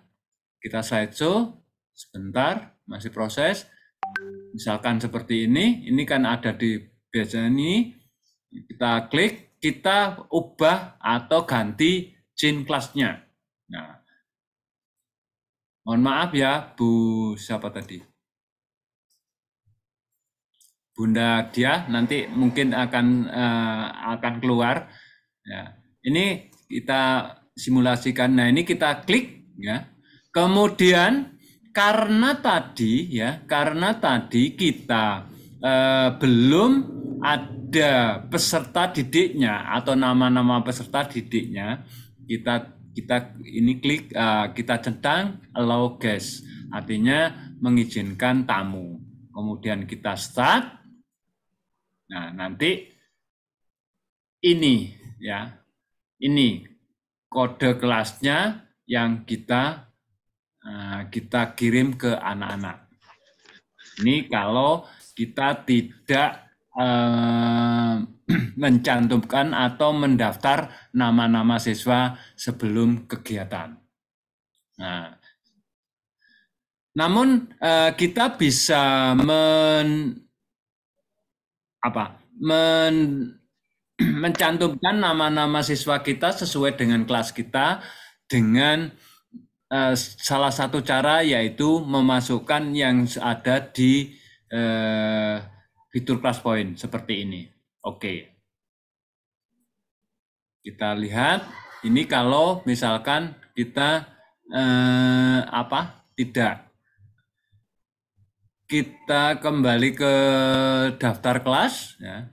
A: Kita slideshow sebentar, masih proses. Misalkan seperti ini kan ada di biasanya ini. Kita klik, kita ubah atau ganti change kelasnya. Nah, mohon maaf ya, Bu siapa tadi? Bunda dia nanti mungkin akan keluar. Ya, ini kita simulasikan. Nah, ini kita klik, ya. Kemudian karena tadi kita belum ada peserta didiknya atau nama-nama peserta didiknya, kita ini klik, kita centang allow guest, artinya mengizinkan tamu. Kemudian kita start. Nah, nanti ini, ya, ini kode kelasnya yang kita kirim ke anak-anak. Ini kalau kita tidak mencantumkan atau mendaftar nama-nama siswa sebelum kegiatan. Nah, namun kita bisa mencantumkan nama-nama siswa kita sesuai dengan kelas kita dengan salah satu cara, yaitu memasukkan yang ada di fitur class point seperti ini. Oke. Kita lihat ini kalau misalkan kita Tidak. Kita kembali ke daftar kelas, ya.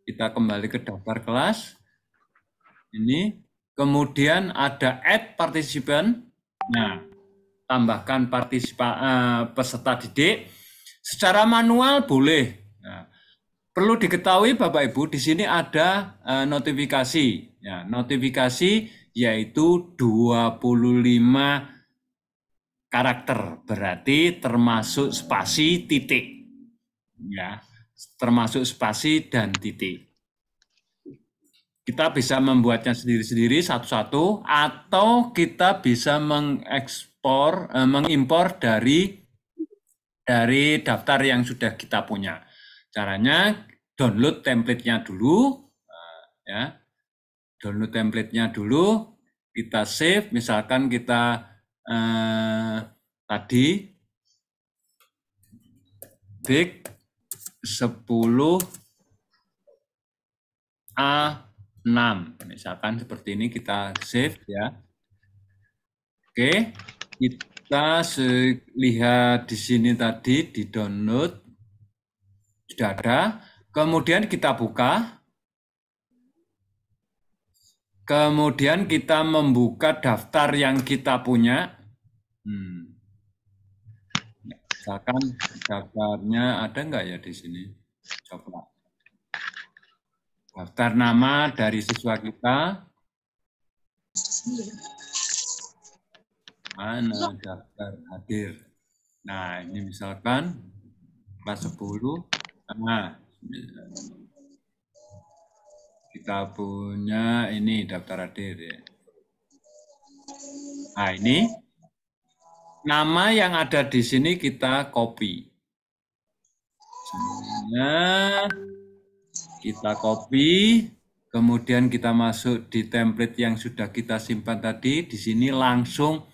A: Kita kembali ke daftar kelas. Ini, kemudian ada add participant. Nah, tambahkan peserta didik. Secara manual boleh. Nah, perlu diketahui Bapak Ibu, di sini ada notifikasi. Ya, notifikasi yaitu 25 karakter, berarti termasuk spasi titik. Ya, termasuk spasi dan titik. Kita bisa membuatnya sendiri-sendiri satu-satu, atau kita bisa mengimpor dari daftar yang sudah kita punya. Caranya download template-nya dulu, ya. Download template-nya dulu, kita save, misalkan kita tadi big 10 A6, misalkan seperti ini, kita save ya. Oke, kita lihat di sini tadi di download sudah ada. Kemudian kita buka. Kemudian kita membuka daftar yang kita punya. Misalkan daftarnya ada nggak ya di sini? Coba. Daftar nama dari siswa kita. Mana daftar hadir? Nah, ini misalkan kelas 10. Nah, kita punya ini daftar hadir ya. Nah, ini nama yang ada di sini kita copy. Semuanya kita copy, kemudian kita masuk di template yang sudah kita simpan tadi. Di sini langsung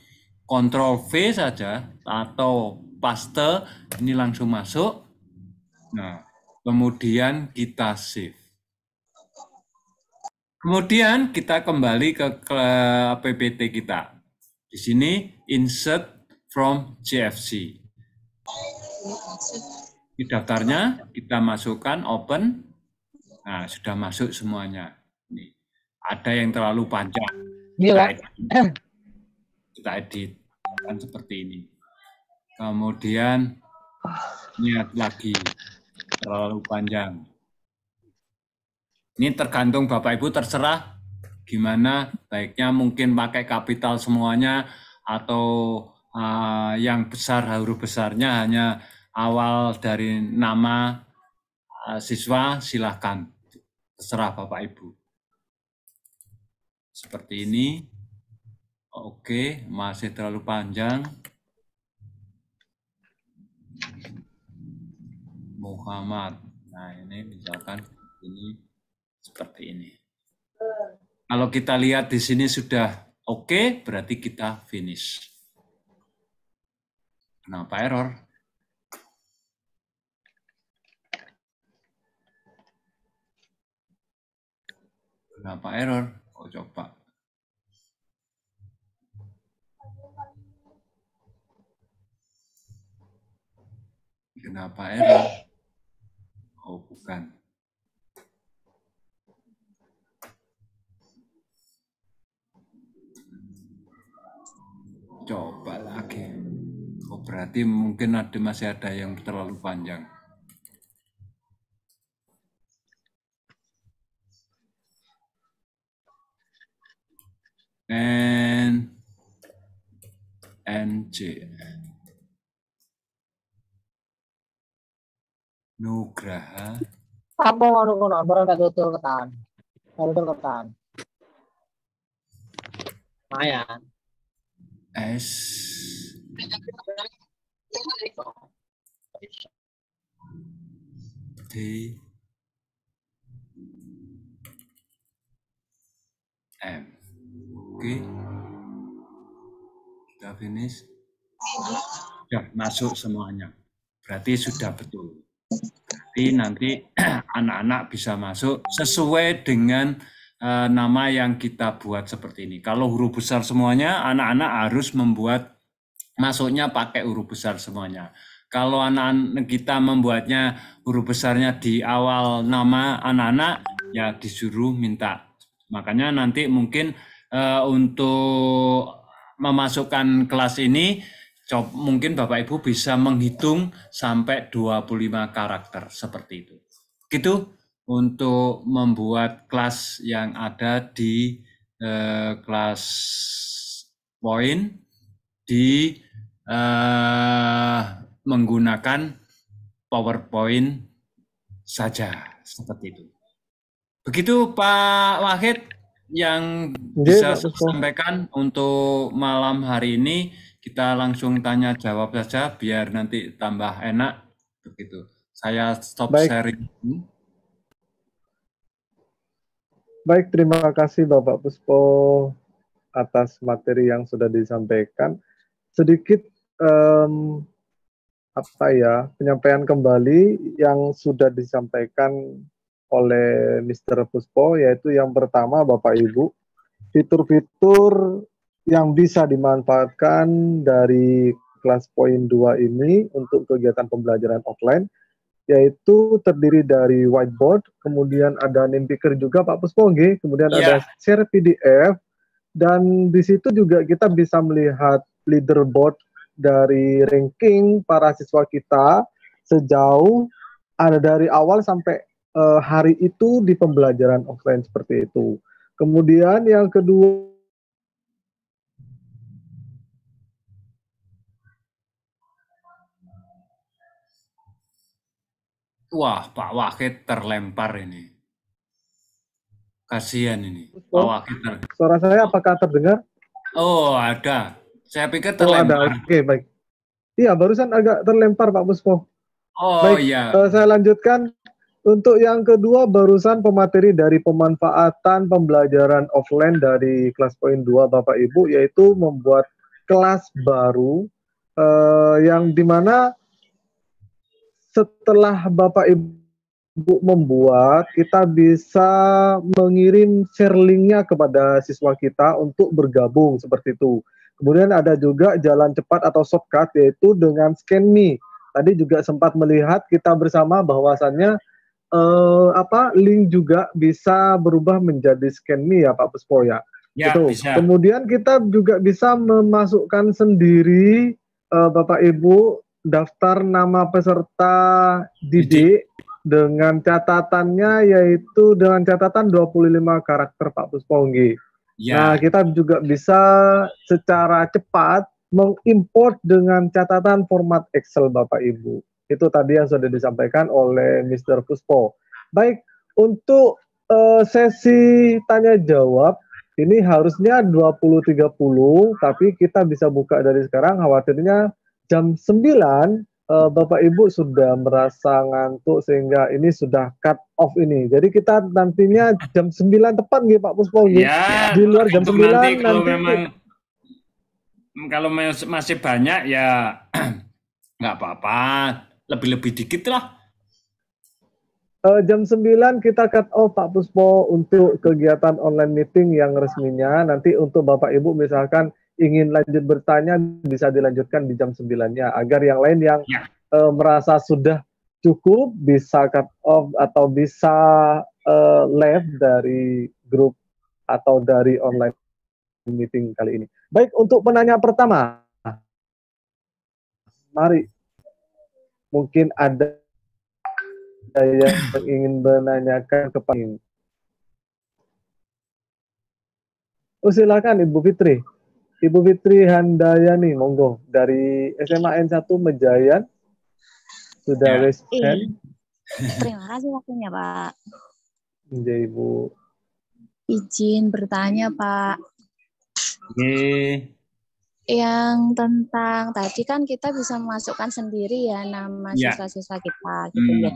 A: Ctrl V saja atau paste, ini langsung masuk. Nah, kemudian kita save. Kemudian kita kembali ke PPT kita. Di sini insert from CFC. Di daftarnya kita masukkan open. Nah, sudah masuk semuanya. Nih, ada yang terlalu panjang. Kita edit kan seperti ini. Kemudian lihat lagi terlalu panjang. Ini tergantung Bapak Ibu, terserah gimana, baiknya mungkin pakai kapital semuanya atau yang besar, huruf besarnya hanya awal dari nama siswa, silahkan, terserah Bapak Ibu. Seperti ini. Oke, masih terlalu panjang. Muhammad. Nah, ini misalkan ini seperti ini. Kalau kita lihat di sini sudah oke, berarti kita finish. Kenapa error? Kenapa error? Oh, coba. Kenapa error? Oh, bukan. Coba lagi. Oh, berarti mungkin masih ada yang terlalu panjang. NJ. Nugraha.
C: Apa ngono baru tutur ketan. Tutur ketan. Lumayan.
A: S D M. Oke. Kita finish. Sudah masuk semuanya. Berarti sudah betul. Berarti nanti anak-anak bisa masuk sesuai dengan nama yang kita buat seperti ini. Kalau huruf besar semuanya, anak-anak harus membuat masuknya pakai huruf besar semuanya. Kalau anak-anak kita membuatnya huruf besarnya di awal nama anak-anak, ya disuruh minta. Makanya nanti mungkin untuk memasukkan kelas ini, mungkin Bapak Ibu bisa menghitung sampai 25 karakter seperti itu. Gitu untuk membuat kelas yang ada di kelas point di menggunakan PowerPoint saja seperti itu. Begitu Pak Wahid yang bisa saya sampaikan untuk malam hari ini. Kita langsung tanya jawab saja biar nanti tambah enak begitu. Saya stop sharing.
D: Baik, terima kasih Bapak Puspo atas materi yang sudah disampaikan. Sedikit penyampaian kembali yang sudah disampaikan oleh Mr. Puspo, yaitu yang pertama Bapak Ibu, fitur-fitur yang bisa dimanfaatkan dari kelas poin 2 ini untuk kegiatan pembelajaran offline, yaitu terdiri dari whiteboard, kemudian ada name picker juga Pak Puspo, kemudian ada share PDF, dan di situ juga kita bisa melihat leaderboard dari ranking para siswa kita sejauh ada dari awal sampai hari itu di pembelajaran offline seperti itu. Kemudian yang kedua,
A: wah, Pak Wahid terlempar ini. Kasihan ini. Pak Wahid
D: suara saya apakah terdengar?
A: Oh, ada. Saya pikir terlempar.
D: Oke, baik. Iya, barusan agak terlempar Pak Puspo.
A: Oh,
D: baik,
A: iya.
D: Saya lanjutkan. Untuk yang kedua, barusan pemateri dari pemanfaatan pembelajaran offline dari kelas poin 2 Bapak Ibu, yaitu membuat kelas baru yang dimana setelah Bapak Ibu membuat, kita bisa mengirim share linknya kepada siswa kita untuk bergabung seperti itu. Kemudian ada juga jalan cepat atau shortcut, yaitu dengan Scan Me. Tadi juga sempat melihat kita bersama bahwasannya link juga bisa berubah menjadi Scan Me ya Pak Puspo ya. Gitu.
A: Bisa.
D: Kemudian kita juga bisa memasukkan sendiri Bapak Ibu daftar nama peserta didik dengan catatannya, yaitu dengan catatan 25 karakter Pak Puspo. Nah, kita juga bisa secara cepat mengimport dengan catatan format Excel Bapak Ibu. Itu tadi yang sudah disampaikan oleh Mr. Puspo. Baik, untuk sesi tanya jawab ini harusnya 20.30, tapi kita bisa buka dari sekarang, khawatirnya jam 9 Bapak Ibu sudah merasa ngantuk sehingga ini sudah cut off ini. Jadi kita nantinya jam 9 tepat nih Pak Puspo.
A: Ya,
D: di luar jam 9
A: nanti kalau memang kalau masih banyak ya nggak apa-apa, lebih-lebih dikit lah.
D: Jam 9 kita cut off Pak Puspo untuk kegiatan online meeting yang resminya. Nanti untuk Bapak Ibu misalkan ingin lanjut bertanya bisa dilanjutkan di jam 9-nya, agar yang lain yang merasa sudah cukup bisa cut off atau bisa live dari grup atau dari online meeting kali ini. Baik, untuk penanya pertama, mari, mungkin ada yang ingin menanyakan kepada ini. Oh, silakan Ibu Fitri. Ibu Fitri Handayani, monggo, dari SMA N1 Mejayan, sudah raise hand.
E: Terima kasih waktunya, Pak.
D: Ya, Ibu.
E: Izin bertanya, Pak. Yang tentang tadi kan kita bisa memasukkan sendiri ya nama siswa-siswa kita, gitu ya.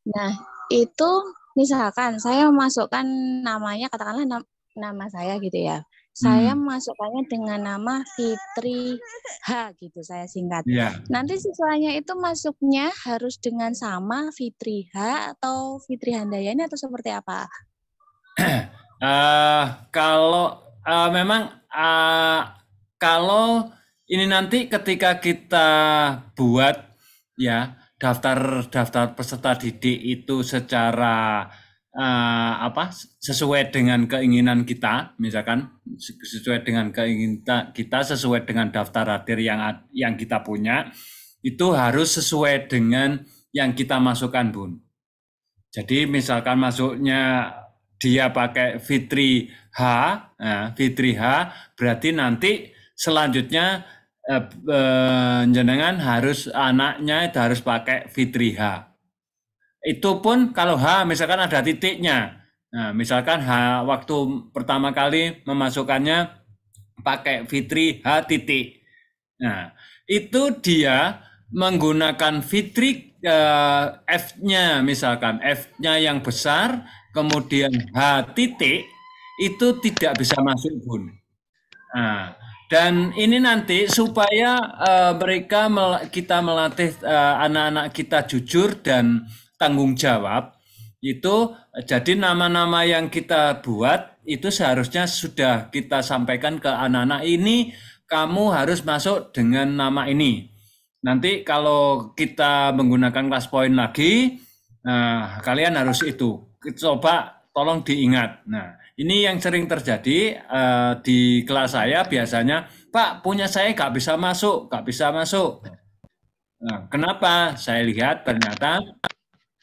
E: Nah, itu misalkan saya memasukkan namanya, katakanlah nama saya gitu ya. Saya memasukkannya dengan nama Fitri H gitu, saya singkat. Nanti siswanya itu masuknya harus dengan sama Fitri H atau Fitri Handayani atau seperti apa?
A: Kalau memang kalau ini nanti ketika kita buat ya daftar peserta didik itu secara sesuai dengan keinginan kita, misalkan sesuai dengan keinginan kita, sesuai dengan daftar hadir yang kita punya, itu harus sesuai dengan yang kita masukkan, Bun. Jadi misalkan masuknya dia pakai Fitri H, Fitri H, berarti nanti selanjutnya jenengan anaknya itu harus pakai Fitri H. Itu pun kalau H misalkan ada titiknya. Nah, misalkan H waktu pertama kali memasukkannya pakai Fitri H titik. Nah, itu dia menggunakan Fitri F-nya, misalkan F-nya yang besar, kemudian H titik, itu tidak bisa masuk, Bun. Nah, dan ini nanti supaya kita melatih anak-anak kita jujur dan tanggung jawab, itu jadi nama-nama yang kita buat itu seharusnya sudah kita sampaikan ke anak-anak ini, kamu harus masuk dengan nama ini. Nanti kalau kita menggunakan kelas poin lagi, kalian harus itu. Coba tolong diingat. Nah, ini yang sering terjadi di kelas saya biasanya, Pak, punya saya nggak bisa masuk. Nah, kenapa? Saya lihat ternyata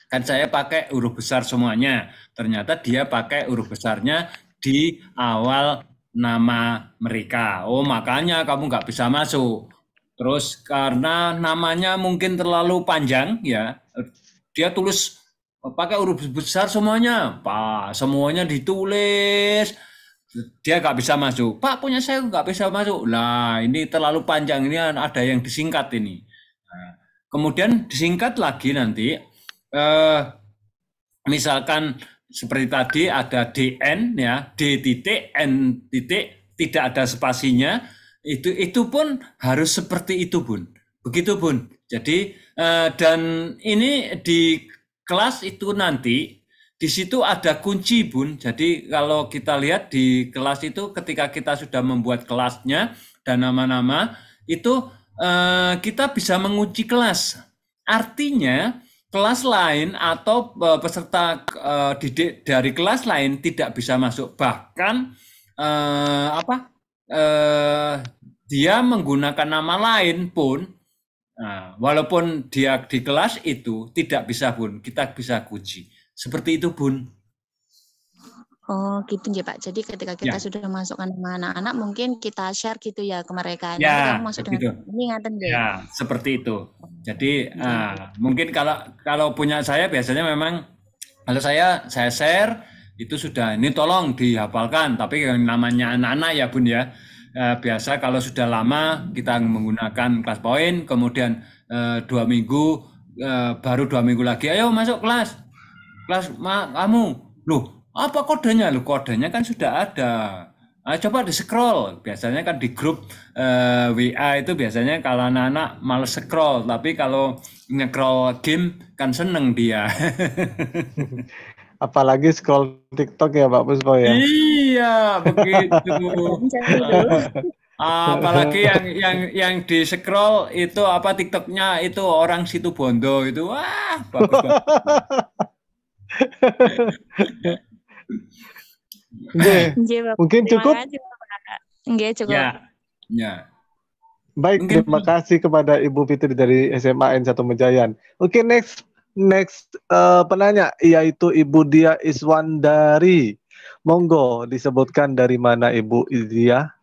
A: kan saya pakai huruf besar semuanya. Ternyata dia pakai huruf besarnya di awal nama mereka. Oh, makanya kamu nggak bisa masuk. Terus karena namanya mungkin terlalu panjang, ya, dia tulis pakai huruf besar semuanya. Pak, semuanya ditulis. Dia nggak bisa masuk. Pak, punya saya nggak bisa masuk. Lah, ini terlalu panjang. Ini ada yang disingkat ini. Nah, kemudian disingkat lagi nanti. Misalkan seperti tadi ada DN ya, D titik, N titik, tidak ada spasinya, itu pun harus seperti itu, Bun. Begitu, Bun. Jadi dan ini di kelas itu nanti di situ ada kunci, Bun. Jadi kalau kita lihat di kelas itu ketika kita sudah membuat kelasnya dan nama-nama itu kita bisa mengunci kelas. Artinya kelas lain atau peserta didik dari kelas lain tidak bisa masuk. Bahkan dia menggunakan nama lain pun, walaupun dia di kelas itu tidak bisa, Bun. Kita bisa kunci. Seperti itu, Bun.
E: Oh gitu ya Pak. Jadi ketika kita sudah masukkan nama anak-anak, mungkin kita share gitu ya ke mereka. Nanti kamu masuk dengan ini ngaten ya.
A: Ya, seperti itu. Jadi mungkin kalau punya saya biasanya memang kalau saya share itu sudah ini tolong dihafalkan. Tapi yang namanya anak-anak ya, Bun ya. Biasa kalau sudah lama kita menggunakan kelas poin, kemudian 2 minggu baru 2 minggu lagi, ayo masuk kelas kamu. Loh, apa kodenya? Loh, kodenya kan sudah ada. Coba di scroll. Biasanya kan di grup WA itu biasanya kalau anak-anak males scroll, tapi kalau nge-scroll game kan seneng dia.
D: Apalagi scroll TikTok ya Pak Puspo ya.
A: Iya, begitu. Apalagi yang di scroll itu apa TikToknya itu orang situ Bondo itu, wah bagus banget.
D: Mungkin cukup.
E: Cukup.
A: Ya.
D: Baik, terima kasih kepada Ibu Fitri dari SMA N1 Mejayan. Oke, next penanya yaitu Ibu Dia Iswandari. Monggo disebutkan dari mana Ibu Dia.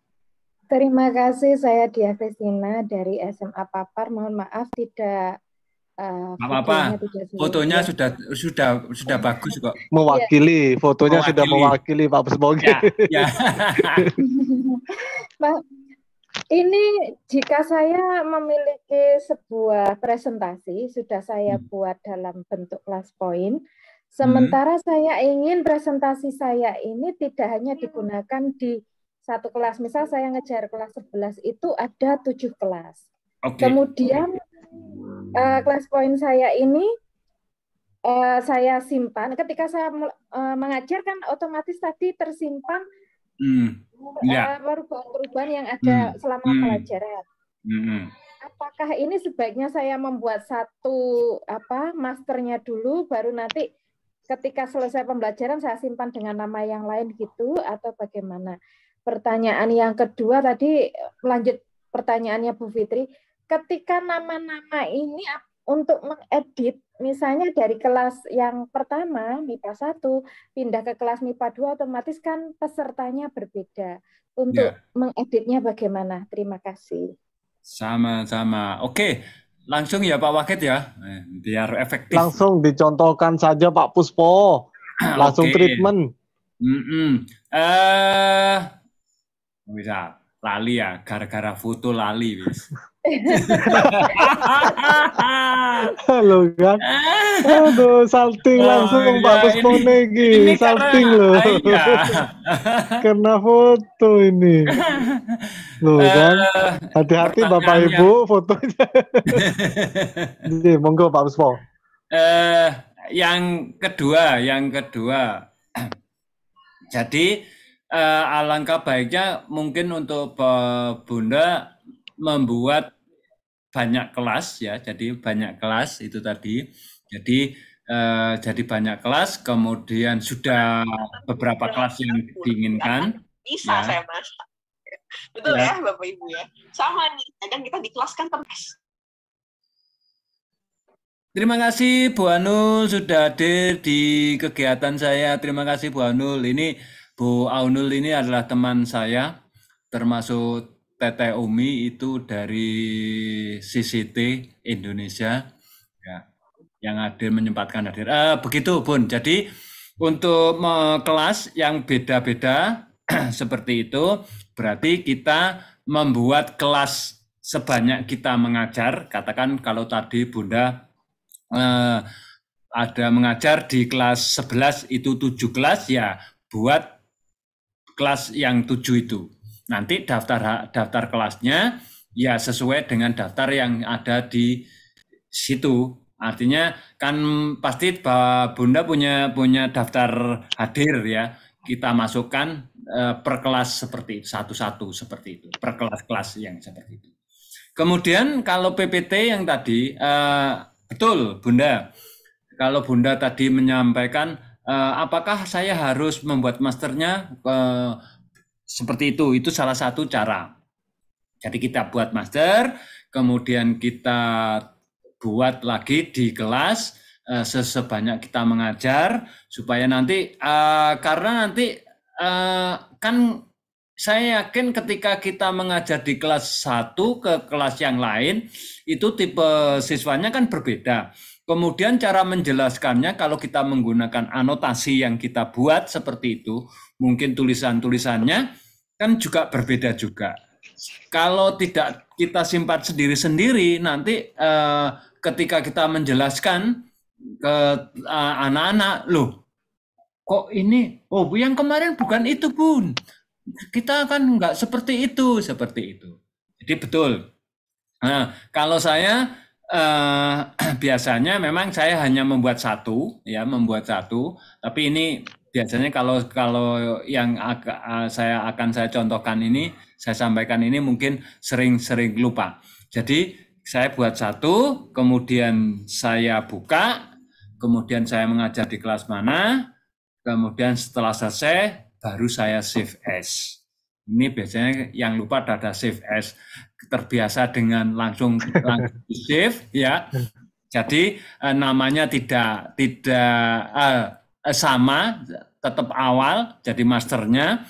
F: Terima kasih, saya Dia Kristina dari SMA Papar. Mohon maaf tidak
A: apa-apa. Fotonya sudah bagus kok.
D: Mewakili, fotonya sudah mewakili Pak Puspo.
A: Ya.
F: Ini jika saya memiliki sebuah presentasi sudah saya buat dalam bentuk kelas poin. Sementara saya ingin presentasi saya ini tidak hanya digunakan di satu kelas. Misal saya ngejar kelas 11 itu ada 7 kelas.
A: Okay.
F: Kemudian kelas poin saya ini saya simpan. Ketika saya mengajar kan otomatis tadi tersimpan perubahan-perubahan yang ada selama pelajaran. Apakah ini sebaiknya saya membuat satu masternya dulu, baru nanti ketika selesai pembelajaran saya simpan dengan nama yang lain gitu, atau bagaimana? Pertanyaan yang kedua tadi, lanjut pertanyaannya Bu Fitri, ketika nama-nama ini untuk mengedit, misalnya dari kelas yang pertama, MIPA 1, pindah ke kelas MIPA 2, otomatis kan pesertanya berbeda. Untuk mengeditnya bagaimana? Terima kasih.
A: Sama-sama. Oke, langsung ya Pak Wakid ya, biar efektif.
D: Langsung dicontohkan saja Pak Puspo, langsung treatment.
A: Bisa lali ya, gara-gara foto lali bis.
D: Halo kan, aduh salting langsung Pak Puspo ini salting loh.
A: Iya.
D: Karena foto ini. Loh kan, hati-hati Bapak Ibu fotonya. Jadi, monggo Pak Puspo.
A: Yang kedua. Jadi alangkah baiknya mungkin untuk Bunda membuat banyak kelas ya. Jadi banyak kelas itu tadi. Jadi banyak kelas, kemudian sudah beberapa kelas yang diinginkan.
G: Bisa saya Mas. Betul ya Bapak Ibu ya. Sama nih, kadang kita di kelas kan terus.
A: Terima kasih Bu Anul sudah hadir di kegiatan saya. Terima kasih Bu Anul. Ini Bu Aunul ini adalah teman saya, termasuk Teteh Umi itu dari CCT Indonesia ya, yang hadir menyempatkan hadir. Begitu Bun. Jadi untuk kelas yang beda-beda seperti itu, berarti kita membuat kelas sebanyak kita mengajar. Katakan kalau tadi Bunda ada mengajar di kelas 11 itu 7 kelas, ya buat kelas yang 7 itu. Nanti daftar kelasnya ya sesuai dengan daftar yang ada di situ. Artinya kan pasti Bunda punya daftar hadir ya. Kita masukkan per kelas seperti itu, satu-satu seperti itu, per kelas-kelas yang seperti itu. Kemudian kalau PPT yang tadi, betul Bunda, kalau Bunda tadi menyampaikan apakah saya harus membuat masternya seperti itu salah satu cara. Jadi kita buat master, kemudian kita buat lagi di kelas sebanyak kita mengajar, supaya nanti karena nanti kan saya yakin ketika kita mengajar di kelas 1 ke kelas yang lain, itu tipe siswanya kan berbeda. Kemudian cara menjelaskannya kalau kita menggunakan anotasi yang kita buat seperti itu, mungkin tulisan-tulisannya kan juga berbeda juga. Kalau tidak kita simpan sendiri-sendiri, nanti ketika kita menjelaskan ke anak-anak, loh kok ini, oh yang kemarin bukan itu Bun, kita kan nggak seperti itu. Jadi betul. Nah, kalau saya biasanya memang saya hanya membuat satu, tapi ini biasanya kalau yang saya contohkan ini, saya sampaikan ini mungkin sering lupa. Jadi saya buat satu, kemudian saya buka, kemudian saya mengajar di kelas mana, kemudian setelah selesai baru saya save as. Ini biasanya yang lupa ada save as, terbiasa dengan langsung save ya. Jadi namanya tidak sama, tetap awal jadi masternya,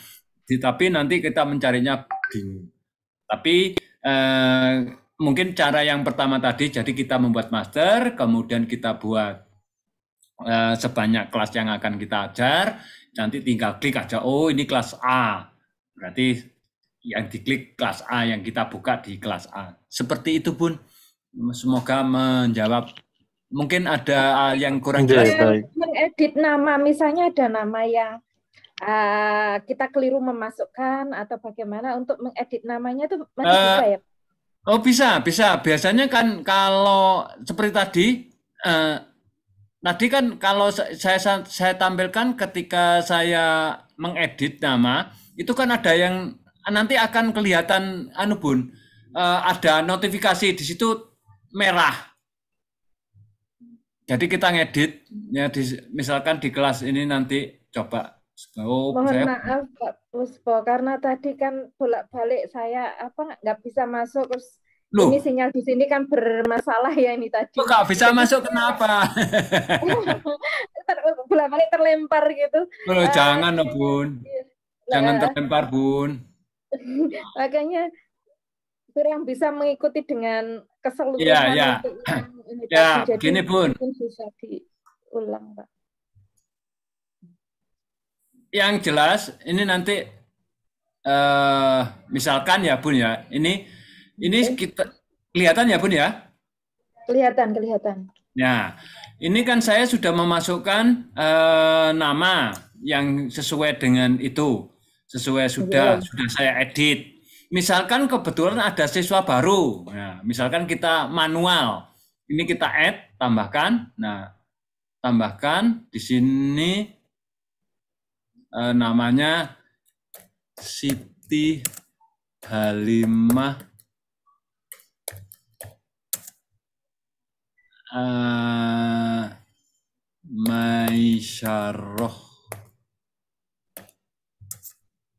A: tapi nanti kita mencarinya bingung. Tapi mungkin cara yang pertama tadi, jadi kita membuat master, kemudian kita buat sebanyak kelas yang akan kita ajar, nanti tinggal klik aja, oh ini kelas A, berarti yang diklik kelas A, yang kita buka di kelas A. Seperti itu Bun, semoga menjawab. Mungkin ada yang kurang jelas.
F: Mengedit nama, misalnya ada nama yang kita keliru memasukkan atau bagaimana untuk mengedit namanya itu masih bisa ya?
A: Oh bisa. Biasanya kan kalau seperti tadi, tadi kan kalau saya tampilkan ketika saya mengedit nama, itu kan ada yang nanti akan kelihatan Bun, ada notifikasi di situ merah. Jadi kita ngedit ya misalkan di kelas ini nanti coba.
F: Mohon maaf Pak Puspo, karena tadi kan bolak-balik saya nggak bisa masuk, terus ini sinyal di sini kan bermasalah ya ini tadi.
A: Kok nggak bisa masuk kenapa?
F: Bolak-balik terlempar gitu.
A: Jangan Bun, jangan terlempar Bun.
F: Makanya kurang bisa mengikuti dengan keseluruhan.
A: Iya. Ya, gini Bun.
F: Bisa diulang Pak.
A: Yang jelas ini nanti misalkan ya Bun ya, ini kita kelihatan ya Bun ya?
F: Kelihatan.
A: Ya, ini kan saya sudah memasukkan nama yang sesuai dengan itu, sudah saya edit. Misalkan kebetulan ada siswa baru, nah, misalkan kita manual, ini kita add, tambahkan, nah tambahkan di sini. Namanya Siti Halimah Maisyarroh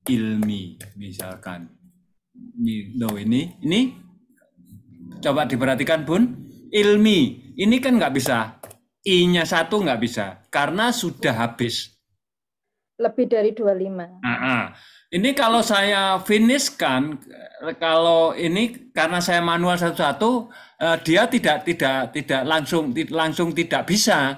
A: Ilmi misalkan. Ini coba diperhatikan Bun, ilmi ini kan nggak bisa, I-nya 1 nggak bisa karena sudah habis.
F: Lebih dari 25.
A: Ini kalau saya finishkan, kalau ini karena saya manual satu-satu, dia tidak langsung tidak bisa.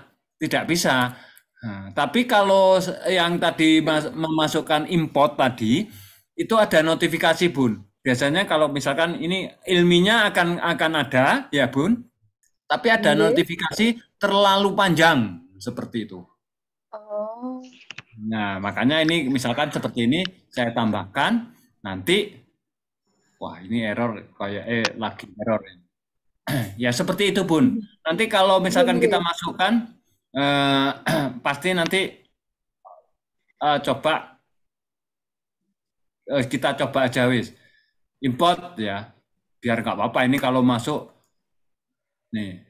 A: Nah, tapi kalau yang tadi memasukkan import tadi, itu ada notifikasi Bun. Biasanya kalau misalkan ini ilminya akan ada ya Bun, tapi ada notifikasi terlalu panjang seperti itu.
F: Oh.
A: Nah, makanya ini misalkan seperti ini saya tambahkan nanti, wah ini error kayak lagi error. Ya seperti itu Bun. Nanti kalau misalkan kita masukkan, pasti nanti kita coba aja wis import ya, biar nggak apa-apa ini kalau masuk nih,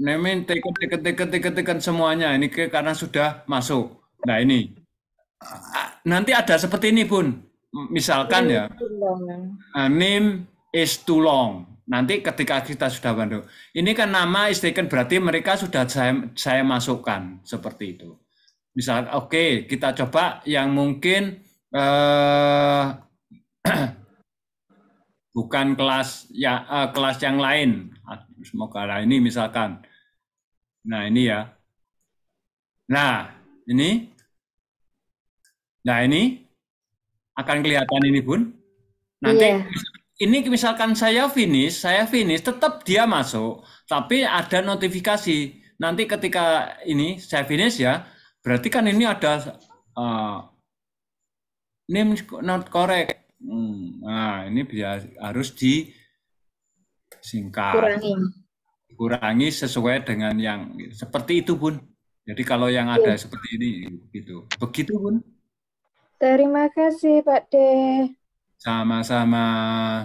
A: Nemin tekan semuanya ini karena sudah masuk. Nah ini nanti ada seperti ini Bun, misalkan ya name is too long. Nanti ketika kita sudah bantu, ini kan nama is taken berarti mereka sudah saya masukkan seperti itu. Misal oke, kita coba yang mungkin bukan kelas yang lain. Semoga ini misalkan. Nah, ini ya. Nah, ini akan kelihatan ini, Bun. Nanti ini misalkan saya finish, tetap dia masuk, tapi ada notifikasi. Nanti ketika ini saya finish ya, berarti kan ini ada name not correct. Nah, ini harus disingkat. Kurangi sesuai dengan yang seperti itu Bun. Jadi kalau yang ada seperti ini gitu. Begitu Bun.
F: Terima kasih Pak D.
A: Sama-sama.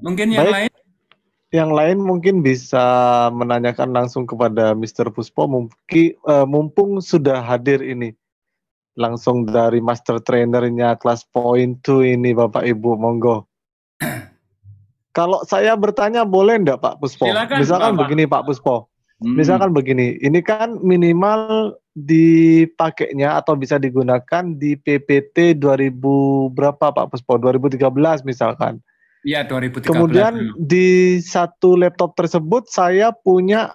A: Mungkin yang lain?
D: Yang lain mungkin bisa menanyakan langsung kepada Mr. Puspo, mumpung sudah hadir ini. Langsung dari master trainernya kelas point 2 ini Bapak Ibu, monggo. Kalau saya bertanya boleh enggak Pak Puspo?
A: Silakan,
D: misalkan
A: Bapak.
D: Begini Pak Puspo. Misalkan begini, ini kan minimal dipakainya atau bisa digunakan di PPT 2000 berapa Pak Puspo? 2013 misalkan.
A: Iya, 2013.
D: Kemudian di satu laptop tersebut saya punya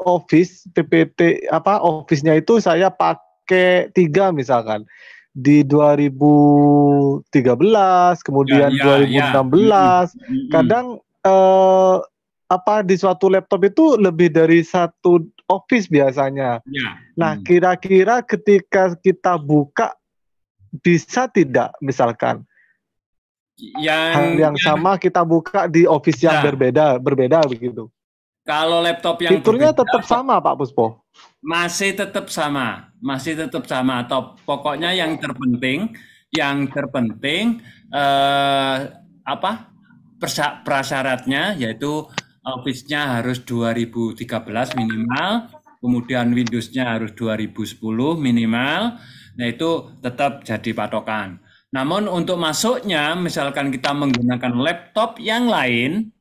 D: Office PPT Office-nya itu saya pakai 3 misalkan. Di 2013, kemudian 2016, kadang di suatu laptop itu lebih dari satu Office biasanya. Nah, kira-kira ketika kita buka bisa tidak misalkan hal yang sama kita buka di office yang berbeda begitu.
A: Kalau laptop yang
D: fiturnya tetap sama Pak Puspo?
A: Masih tetap sama. Atau pokoknya yang terpenting prasyaratnya yaitu Office-nya harus 2013 minimal, kemudian Windows-nya harus 2010 minimal. Nah, itu tetap jadi patokan. Namun untuk masuknya, misalkan kita menggunakan laptop yang lain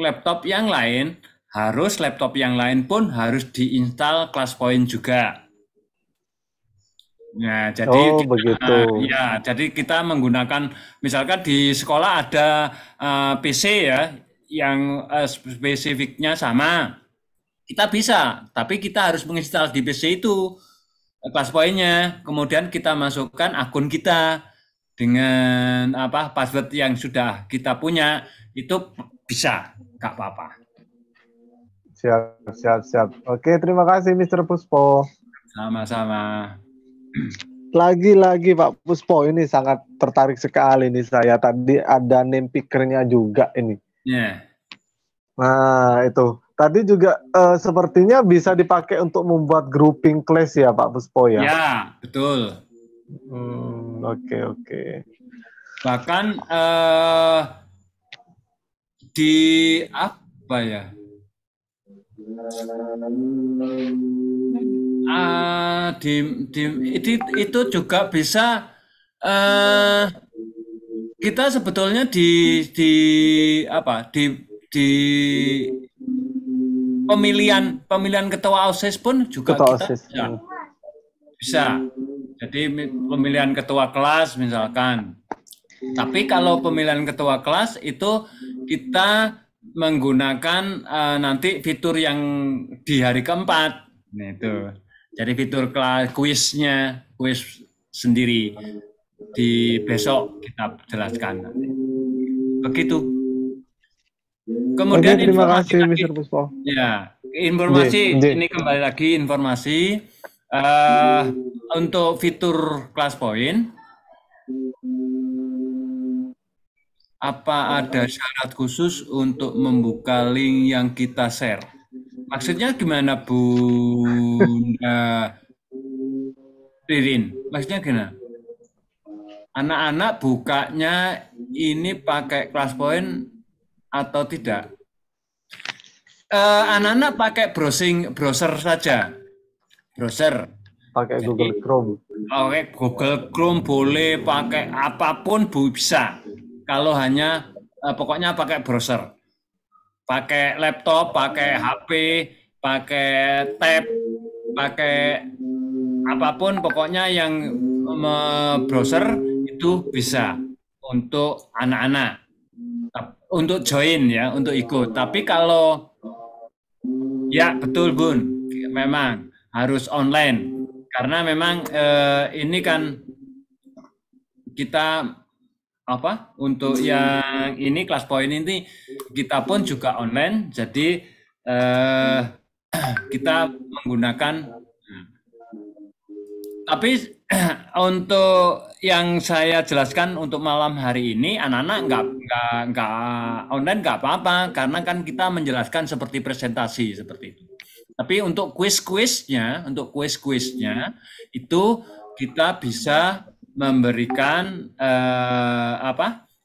A: laptop yang lain pun harus diinstal ClassPoint juga. Nah, jadi
D: begitu.
A: Jadi kita menggunakan, misalkan di sekolah ada PC ya, yang spesifiknya sama, kita bisa, tapi kita harus menginstal di PC itu ClassPoint-nya, kemudian kita masukkan akun kita dengan password yang sudah kita punya, itu bisa, nggak apa-apa.
D: Siap. Oke, terima kasih Mr. Puspo.
A: Sama-sama.
D: Lagi-lagi Pak Puspo, ini sangat tertarik sekali nih saya. Tadi ada name picker-nya juga ini.
A: Yeah.
D: Nah, itu. Tadi juga sepertinya bisa dipakai untuk membuat grouping class ya Pak Puspo ya?
A: Ya, betul.
D: Oke.
A: Bahkan di apa ya? Itu juga bisa kita sebetulnya di pemilihan ketua OSIS pun juga bisa. Jadi pemilihan ketua kelas misalkan. Tapi kalau pemilihan ketua kelas itu kita menggunakan nanti fitur yang di hari keempat. Nah, itu. Jadi fitur kuisnya, kuis sendiri di besok kita jelaskan nanti. Begitu. Kemudian
D: terima kasih Mr. Puspo.
A: Ya, informasi ini kembali lagi informasi untuk fitur ClassPoint. Apa ada syarat khusus untuk membuka link yang kita share? Maksudnya gimana, Bunda Ririn? Maksudnya gimana? Anak-anak bukanya ini pakai ClassPoint atau tidak? Anak-anak pakai browser saja. Browser.
D: Pakai Google Chrome.
A: Oke, Google Chrome boleh, pakai apapun bisa. Kalau hanya pokoknya pakai browser, pakai laptop, pakai HP, pakai tab, pakai apapun, pokoknya yang browser itu bisa untuk anak-anak, untuk join ya, untuk ikut. Tapi kalau ya betul Bun, memang harus online karena memang ini kan kita untuk yang ini ClassPoint ini kita pun juga online, jadi kita menggunakan. Tapi untuk yang saya jelaskan untuk malam hari ini, anak-anak nggak online nggak apa-apa, karena kan kita menjelaskan seperti presentasi seperti itu. Tapi untuk kuis-kuisnya itu kita bisa memberikan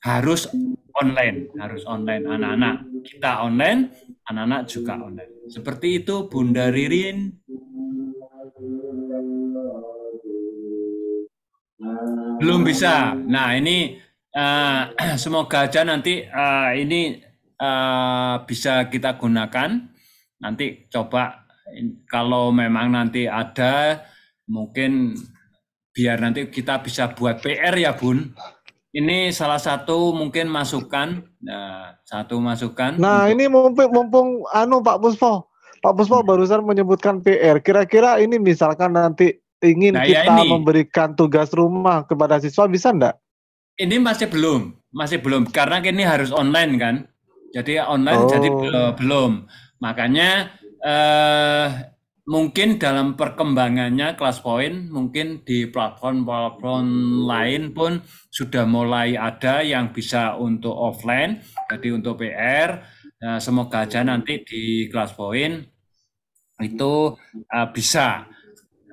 A: harus online anak-anak kita online, anak-anak juga online. Seperti itu Bunda Ririn. Belum bisa. Nah ini semoga aja nanti ini bisa kita gunakan. Nanti coba kalau memang nanti ada mungkin. Biar nanti kita bisa buat PR ya Bun. Ini salah satu mungkin masukan. Nah,
D: ini mumpung Pak Puspo barusan menyebutkan PR. Kira-kira ini misalkan nanti ingin kita memberikan tugas rumah kepada siswa, bisa enggak?
A: Ini masih belum karena ini harus online kan. Jadi online jadi belum. Makanya mungkin dalam perkembangannya kelas poin, mungkin di platform-platform lain pun sudah mulai ada yang bisa untuk offline, jadi untuk PR. Semoga aja nanti di kelas poin itu bisa.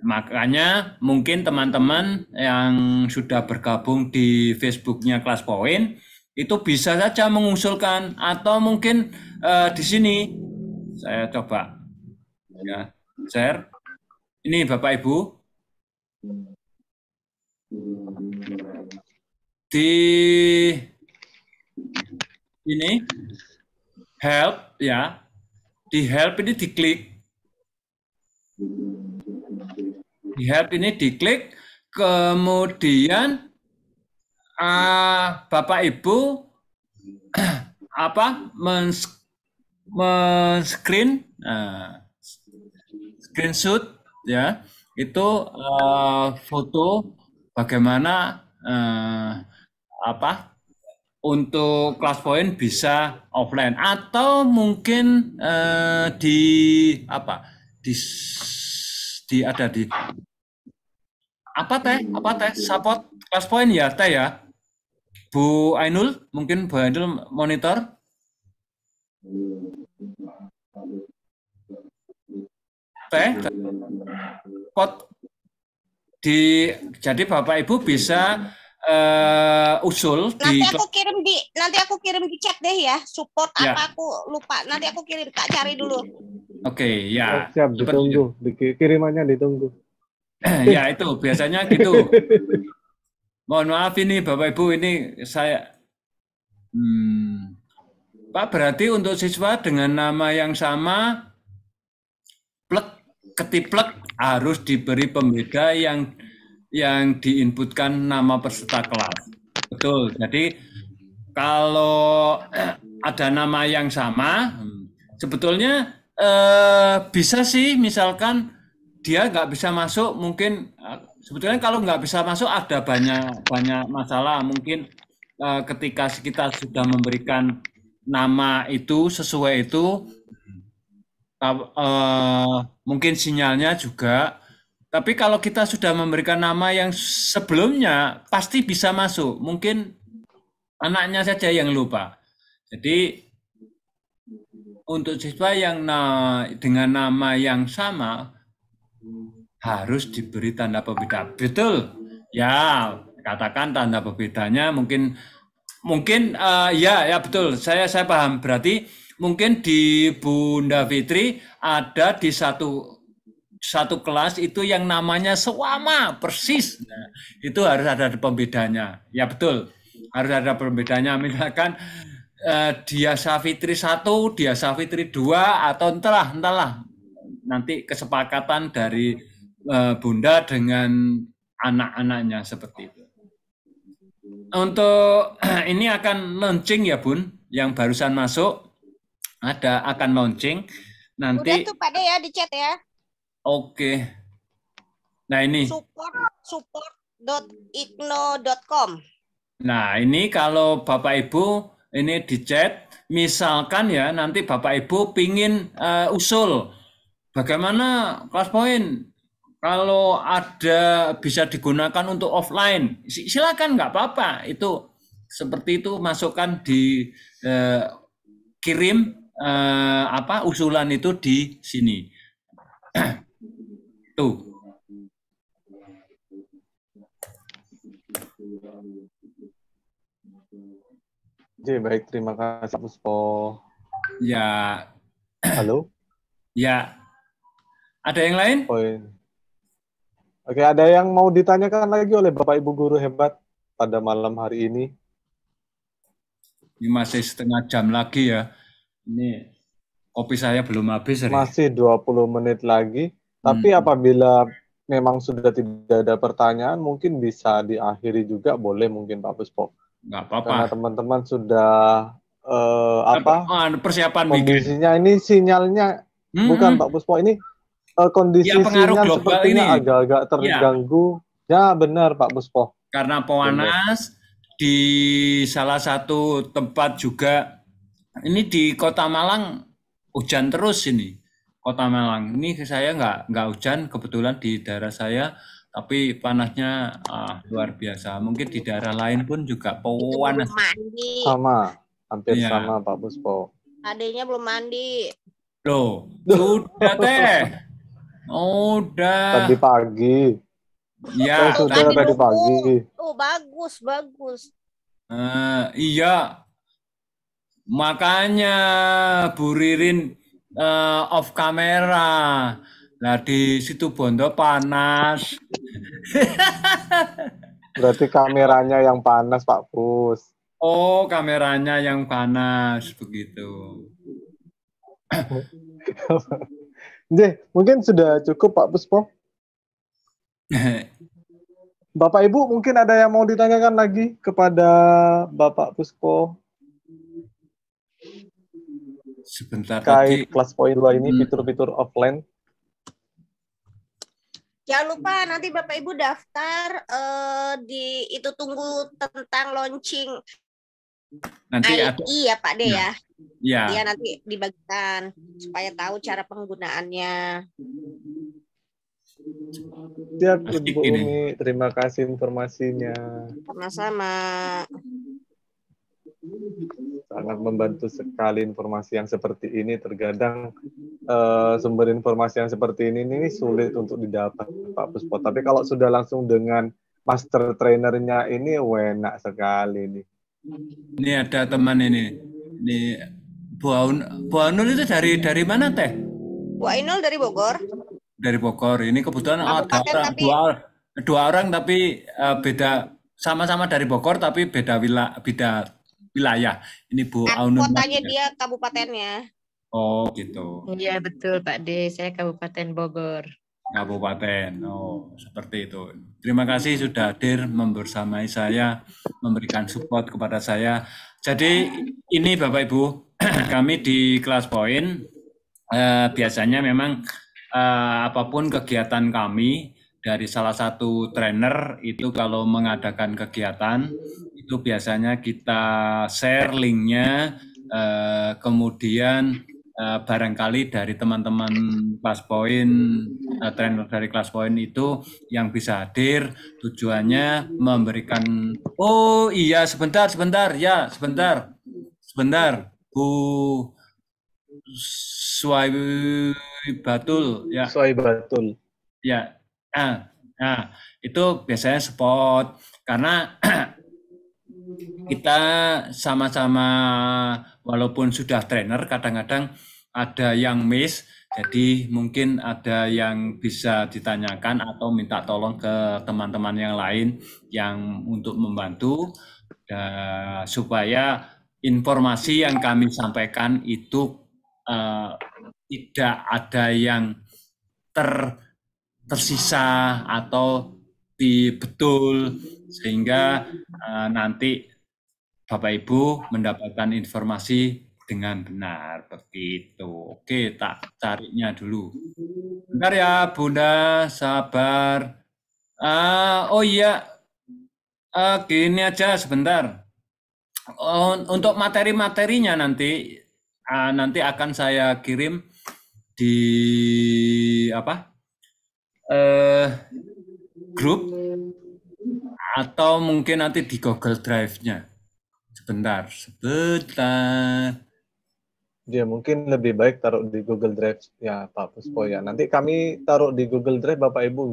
A: Makanya mungkin teman-teman yang sudah bergabung di Facebooknya kelas poin itu bisa saja mengusulkan, atau mungkin di sini saya coba ya share. Ini Bapak Ibu di ini help ya, di help ini diklik, di help ini diklik, kemudian Bapak Ibu men-screen screenshot ya, itu foto bagaimana untuk kelas poin bisa offline, atau mungkin di ada di support kelas poin ya Teh ya, Bu Ainul, mungkin Bu Ainul monitor. Jadi Bapak Ibu bisa usul
H: nanti aku kirim di chat deh ya, support ya. Apa aku lupa, nanti aku kirim, Kak cari dulu.
A: Oke, ya.
D: Siap, ditunggu, kirimannya ditunggu.
A: Ya itu biasanya gitu. Mohon maaf ini Bapak Ibu, ini saya Pak, berarti untuk siswa dengan nama yang sama ketiplek harus diberi pembeda yang diinputkan nama peserta kelas. Betul. Jadi kalau ada nama yang sama, sebetulnya bisa sih, misalkan dia nggak bisa masuk, mungkin sebetulnya kalau nggak bisa masuk ada banyak masalah. Mungkin ketika kita sudah memberikan nama itu sesuai itu, mungkin sinyalnya juga. Tapi kalau kita sudah memberikan nama yang sebelumnya, pasti bisa masuk. Mungkin anaknya saja yang lupa. Jadi untuk siswa yang dengan nama yang sama harus diberi tanda pembeda. Betul? Ya, katakan tanda pembedanya mungkin ya betul. Saya paham. Berarti mungkin di Bunda Fitri ada di satu kelas itu yang namanya sama persis. Nah, itu harus ada pembedanya. Ya betul. Harus ada pembedanya. Misalkan dia Safitri 1, dia Safitri 2, atau entahlah. Nanti kesepakatan dari Bunda dengan anak-anaknya seperti itu. Untuk ini akan launching ya Bun, yang barusan masuk akan launching nanti.
H: Udah tuh Pak De ya di chat ya.
A: Oke. Nah ini
H: support.igno.com.
A: Nah ini kalau Bapak Ibu ini di chat, misalkan ya nanti Bapak Ibu pingin usul bagaimana kelas poin kalau ada bisa digunakan untuk offline, silakan, nggak apa-apa. Itu seperti itu, masukkan di kirim usulan itu di sini. Tuh.
D: Oke, baik, terima kasih Puspo.
A: Ya.
D: Halo?
A: Ya. Ada yang lain?
D: Oke, ada yang mau ditanyakan lagi oleh Bapak Ibu guru hebat pada malam hari ini?
A: Ini masih setengah jam lagi ya. Ini kopi saya belum habis.
D: Masih 20 menit lagi. Tapi apabila memang sudah tidak ada pertanyaan, mungkin bisa diakhiri juga, boleh mungkin Pak Puspo.
A: Nggak apa-apa.
D: Karena teman-teman sudah
A: persiapan
D: kondisinya ini sinyalnya bukan Pak Puspo, ini kondisi ya, sinyal sepertinya agak-agak terganggu. Ya benar Pak Puspo.
A: Karena panas di salah satu tempat juga, ini di Kota Malang hujan terus ini. Kota Malang. Ini saya nggak hujan kebetulan di daerah saya, tapi panasnya luar biasa. Mungkin di daerah lain pun juga panas.
D: Sama, hampir
A: ya.
D: sama Pak Puspo.
H: Adanya belum mandi.
A: Loh, sudah teh. Udah.
D: Tadi pagi.
A: Ya,
D: sudah tadi pagi.
H: Oh, bagus.
A: Iya. Makanya Bu Ririn off kamera. Nah, di situ Bondo panas.
D: Berarti kameranya yang panas, Pak Pus.
A: Oh, kameranya yang panas begitu.
D: Mungkin sudah cukup Pak Puspo. Bapak Ibu mungkin ada yang mau ditanyakan lagi kepada Bapak Puspo?
A: Sebentar
D: tadi kelas poin 2 ini fitur-fitur offline.
H: Jangan lupa nanti Bapak Ibu daftar itu tunggu tentang launching
A: nanti
H: AI ya Pak De ya.
A: Ya.
H: Iya nanti dibagikan supaya tahu cara penggunaannya.
D: Siap Ibu Umi, terima kasih informasinya.
H: Sama-sama.
D: Sangat membantu sekali informasi yang seperti ini. Terkadang sumber informasi yang seperti ini sulit untuk didapat Pak Puspo. Tapi kalau sudah langsung dengan master trainernya ini enak sekali nih.
A: Ini ada teman ini Bu Ainul itu dari mana teh?
H: Bu Ainul dari Bogor.
A: Dari Bogor. Ini kebetulan ada dua orang tapi beda, sama-sama dari Bogor tapi beda wilayah. Ini Bu Ainul.
H: Kotanya dia kabupatennya.
A: Oh gitu.
I: Iya betul Pak D, saya Kabupaten Bogor.
A: Kabupaten, oh seperti itu. Terima kasih sudah hadir membersamai saya, memberikan support kepada saya. Jadi ini Bapak Ibu, kami di Kelas Poin biasanya memang apapun kegiatan kami dari salah satu trainer itu kalau mengadakan kegiatan itu biasanya kita share linknya, kemudian barangkali dari teman-teman Kelas Poin, trainer dari Kelas Poin itu yang bisa hadir, tujuannya memberikan, oh iya sebentar Bu Suwaibatul ya.
D: Suwaibatul.
A: Ya, itu biasanya spot karena kita sama-sama walaupun sudah trainer kadang-kadang ada yang miss, jadi mungkin ada yang bisa ditanyakan atau minta tolong ke teman-teman yang lain yang untuk membantu supaya informasi yang kami sampaikan itu tidak ada yang tersisa atau betul sehingga nanti Bapak Ibu mendapatkan informasi dengan benar begitu. Oke, tak carinya dulu. Bentar ya Bunda, sabar. Oh iya, gini aja sebentar. Untuk materi-materinya nanti akan saya kirim di grup atau mungkin nanti di Google Drive-nya. Sebentar.
D: Ya mungkin lebih baik taruh di Google Drive ya Pak Puspo ya. Nanti kami taruh di Google Drive Bapak Ibu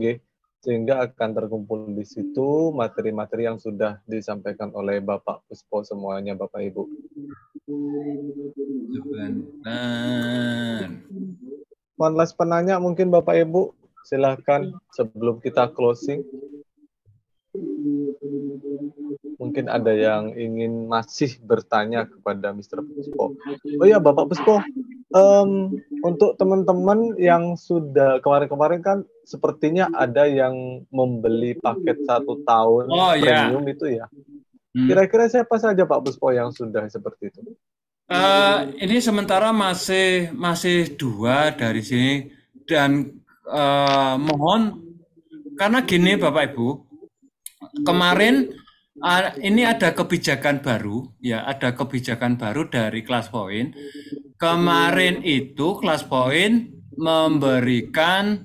D: sehingga akan terkumpul di situ materi-materi yang sudah disampaikan oleh Bapak Puspo semuanya Bapak Ibu. One last penanya mungkin Bapak Ibu, silahkan sebelum kita closing. Mungkin ada yang ingin masih bertanya kepada Mr. Puspo. Oh ya Bapak Puspo, untuk teman-teman yang sudah kemarin-kemarin kan sepertinya ada yang membeli paket 1 tahun premium itu ya. Kira-kira siapa saja Pak Puspo yang sudah seperti itu?
A: Ini sementara masih 2 dari sini dan mohon karena gini Bapak Ibu, kemarin ini ada kebijakan baru ya, ada kebijakan baru dari Kelas Poin. Kemarin itu Kelas Poin memberikan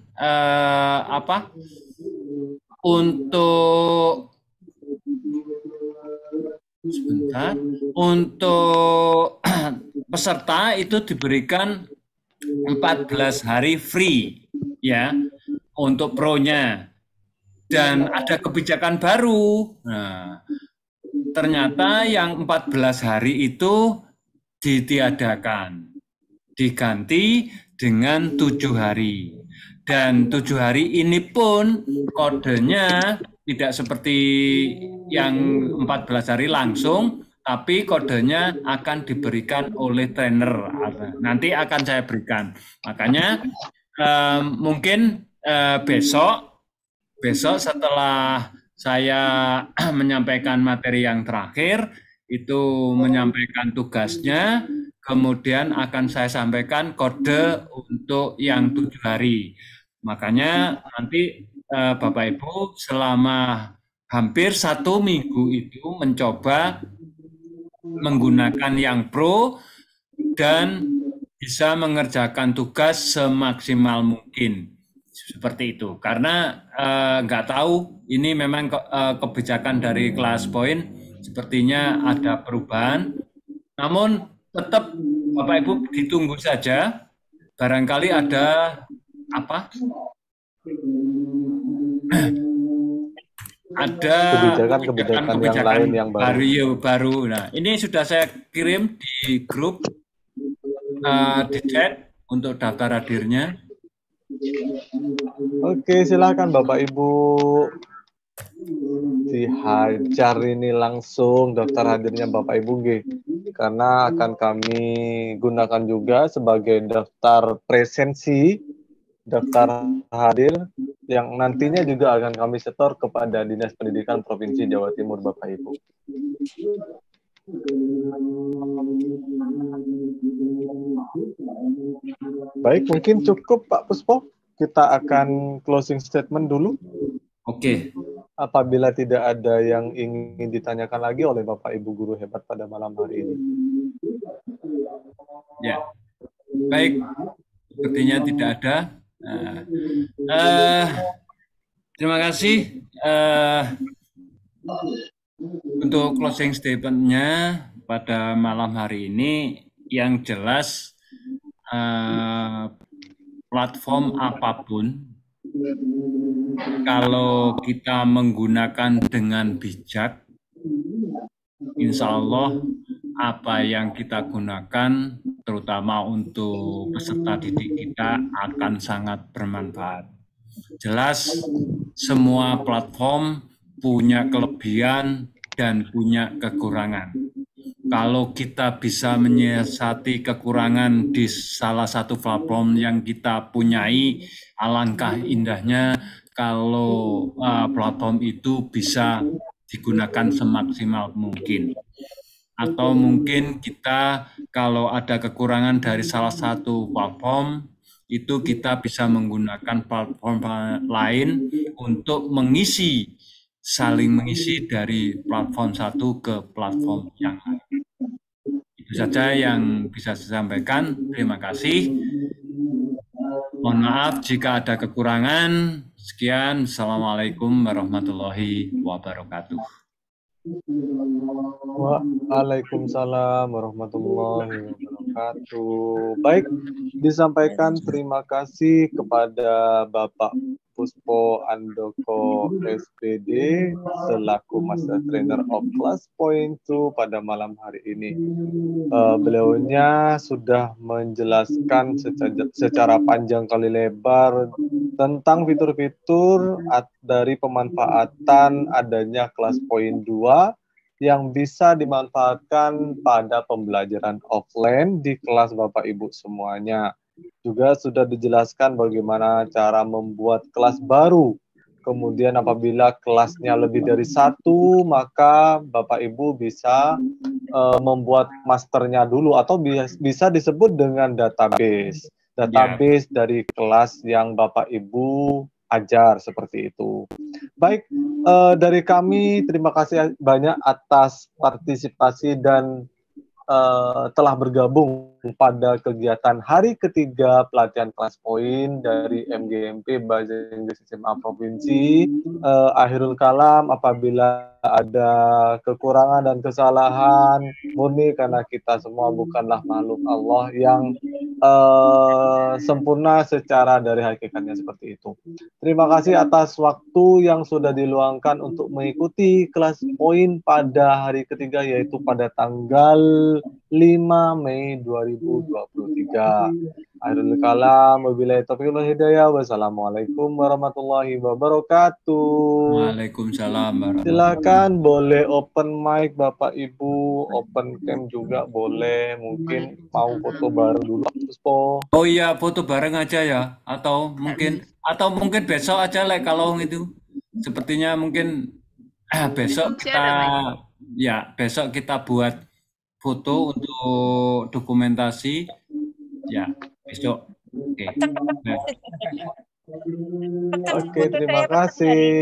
A: untuk sebentar, untuk peserta itu diberikan 14 hari free ya untuk pro-nya, dan ada kebijakan baru. Nah, ternyata yang 14 hari itu ditiadakan, diganti dengan 7 hari. Dan 7 hari ini pun kodenya tidak seperti yang 14 hari langsung, tapi kodenya akan diberikan oleh trainer. Nanti akan saya berikan. Makanya mungkin besok setelah saya menyampaikan materi yang terakhir, itu menyampaikan tugasnya, kemudian akan saya sampaikan kode untuk yang 7 hari. Makanya nanti Bapak Ibu selama hampir 1 minggu itu mencoba menggunakan yang pro dan bisa mengerjakan tugas semaksimal mungkin. Seperti itu. Karena nggak tahu, ini memang kebijakan dari kelas poin sepertinya ada perubahan. Namun tetap Bapak Ibu ditunggu saja. Barangkali ada ada kebijakan yang baru. Nah, ini sudah saya kirim di grup di chat untuk daftar hadirnya.
D: Oke, silakan Bapak Ibu dihajar ini langsung daftar hadirnya Bapak Ibu G, karena akan kami gunakan juga sebagai daftar presensi, daftar hadir yang nantinya juga akan kami setor kepada Dinas Pendidikan Provinsi Jawa Timur Bapak Ibu. Baik, mungkin cukup Pak Puspo. Kita akan closing statement dulu.
A: Oke.
D: Apabila tidak ada yang ingin ditanyakan lagi oleh Bapak Ibu guru hebat pada malam hari ini.
A: Ya, baik. Sepertinya tidak ada. Terima kasih untuk closing statement-nya pada malam hari ini. Yang jelas platform apapun, kalau kita menggunakan dengan bijak, insya Allah apa yang kita gunakan, terutama untuk peserta didik kita, akan sangat bermanfaat. Jelas semua platform punya kelebihan dan punya kekurangan. Kalau kita bisa menyiasati kekurangan di salah satu platform yang kita punyai, alangkah indahnya kalau platform itu bisa digunakan semaksimal mungkin. Atau mungkin kita kalau ada kekurangan dari salah satu platform, itu kita bisa menggunakan platform lain untuk saling mengisi dari platform satu ke platform yang lain. Itu saja yang bisa saya sampaikan. Terima kasih. Mohon maaf jika ada kekurangan. Sekian. Assalamualaikum warahmatullahi wabarakatuh.
D: Waalaikumsalam warahmatullahi wabarakatuh. Baik, disampaikan terima kasih kepada Bapak Puspo Andoko SPD selaku Master Trainer of Class Point 2 pada malam hari ini. Beliaunya sudah menjelaskan secara panjang kali lebar tentang fitur-fitur dari pemanfaatan adanya Class Point 2 yang bisa dimanfaatkan pada pembelajaran offline di kelas Bapak Ibu semuanya. Juga sudah dijelaskan bagaimana cara membuat kelas baru. Kemudian apabila kelasnya lebih dari 1, maka Bapak Ibu bisa membuat masternya dulu, atau bisa disebut dengan database. Database dari kelas yang Bapak Ibu ajar, seperti itu. Baik, dari kami terima kasih banyak atas partisipasi dan telah bergabung pada kegiatan hari ketiga pelatihan kelas poin dari MGMP Bahasa Inggris SMA Provinsi. Akhirul kalam, apabila ada kekurangan dan kesalahan murni karena kita semua bukanlah makhluk Allah yang sempurna secara dari hakikatnya seperti itu. Terima kasih atas waktu yang sudah diluangkan untuk mengikuti kelas poin pada hari ketiga, yaitu pada tanggal 5 Mei 2023. Akhirul kalam, wabillahi taufiq wal hidayah. Wassalamualaikum warahmatullahi wabarakatuh.
A: Waalaikumsalam.
D: Silakan, boleh open mic Bapak Ibu, open cam juga boleh. Mungkin mau foto bareng dulu, Puspo.
A: Oh iya, foto bareng aja ya, atau mungkin besok aja lah kalau itu. Sepertinya mungkin besok kita buat foto untuk dokumentasi. Ya, besok. Oke.
D: Oke, terima kasih.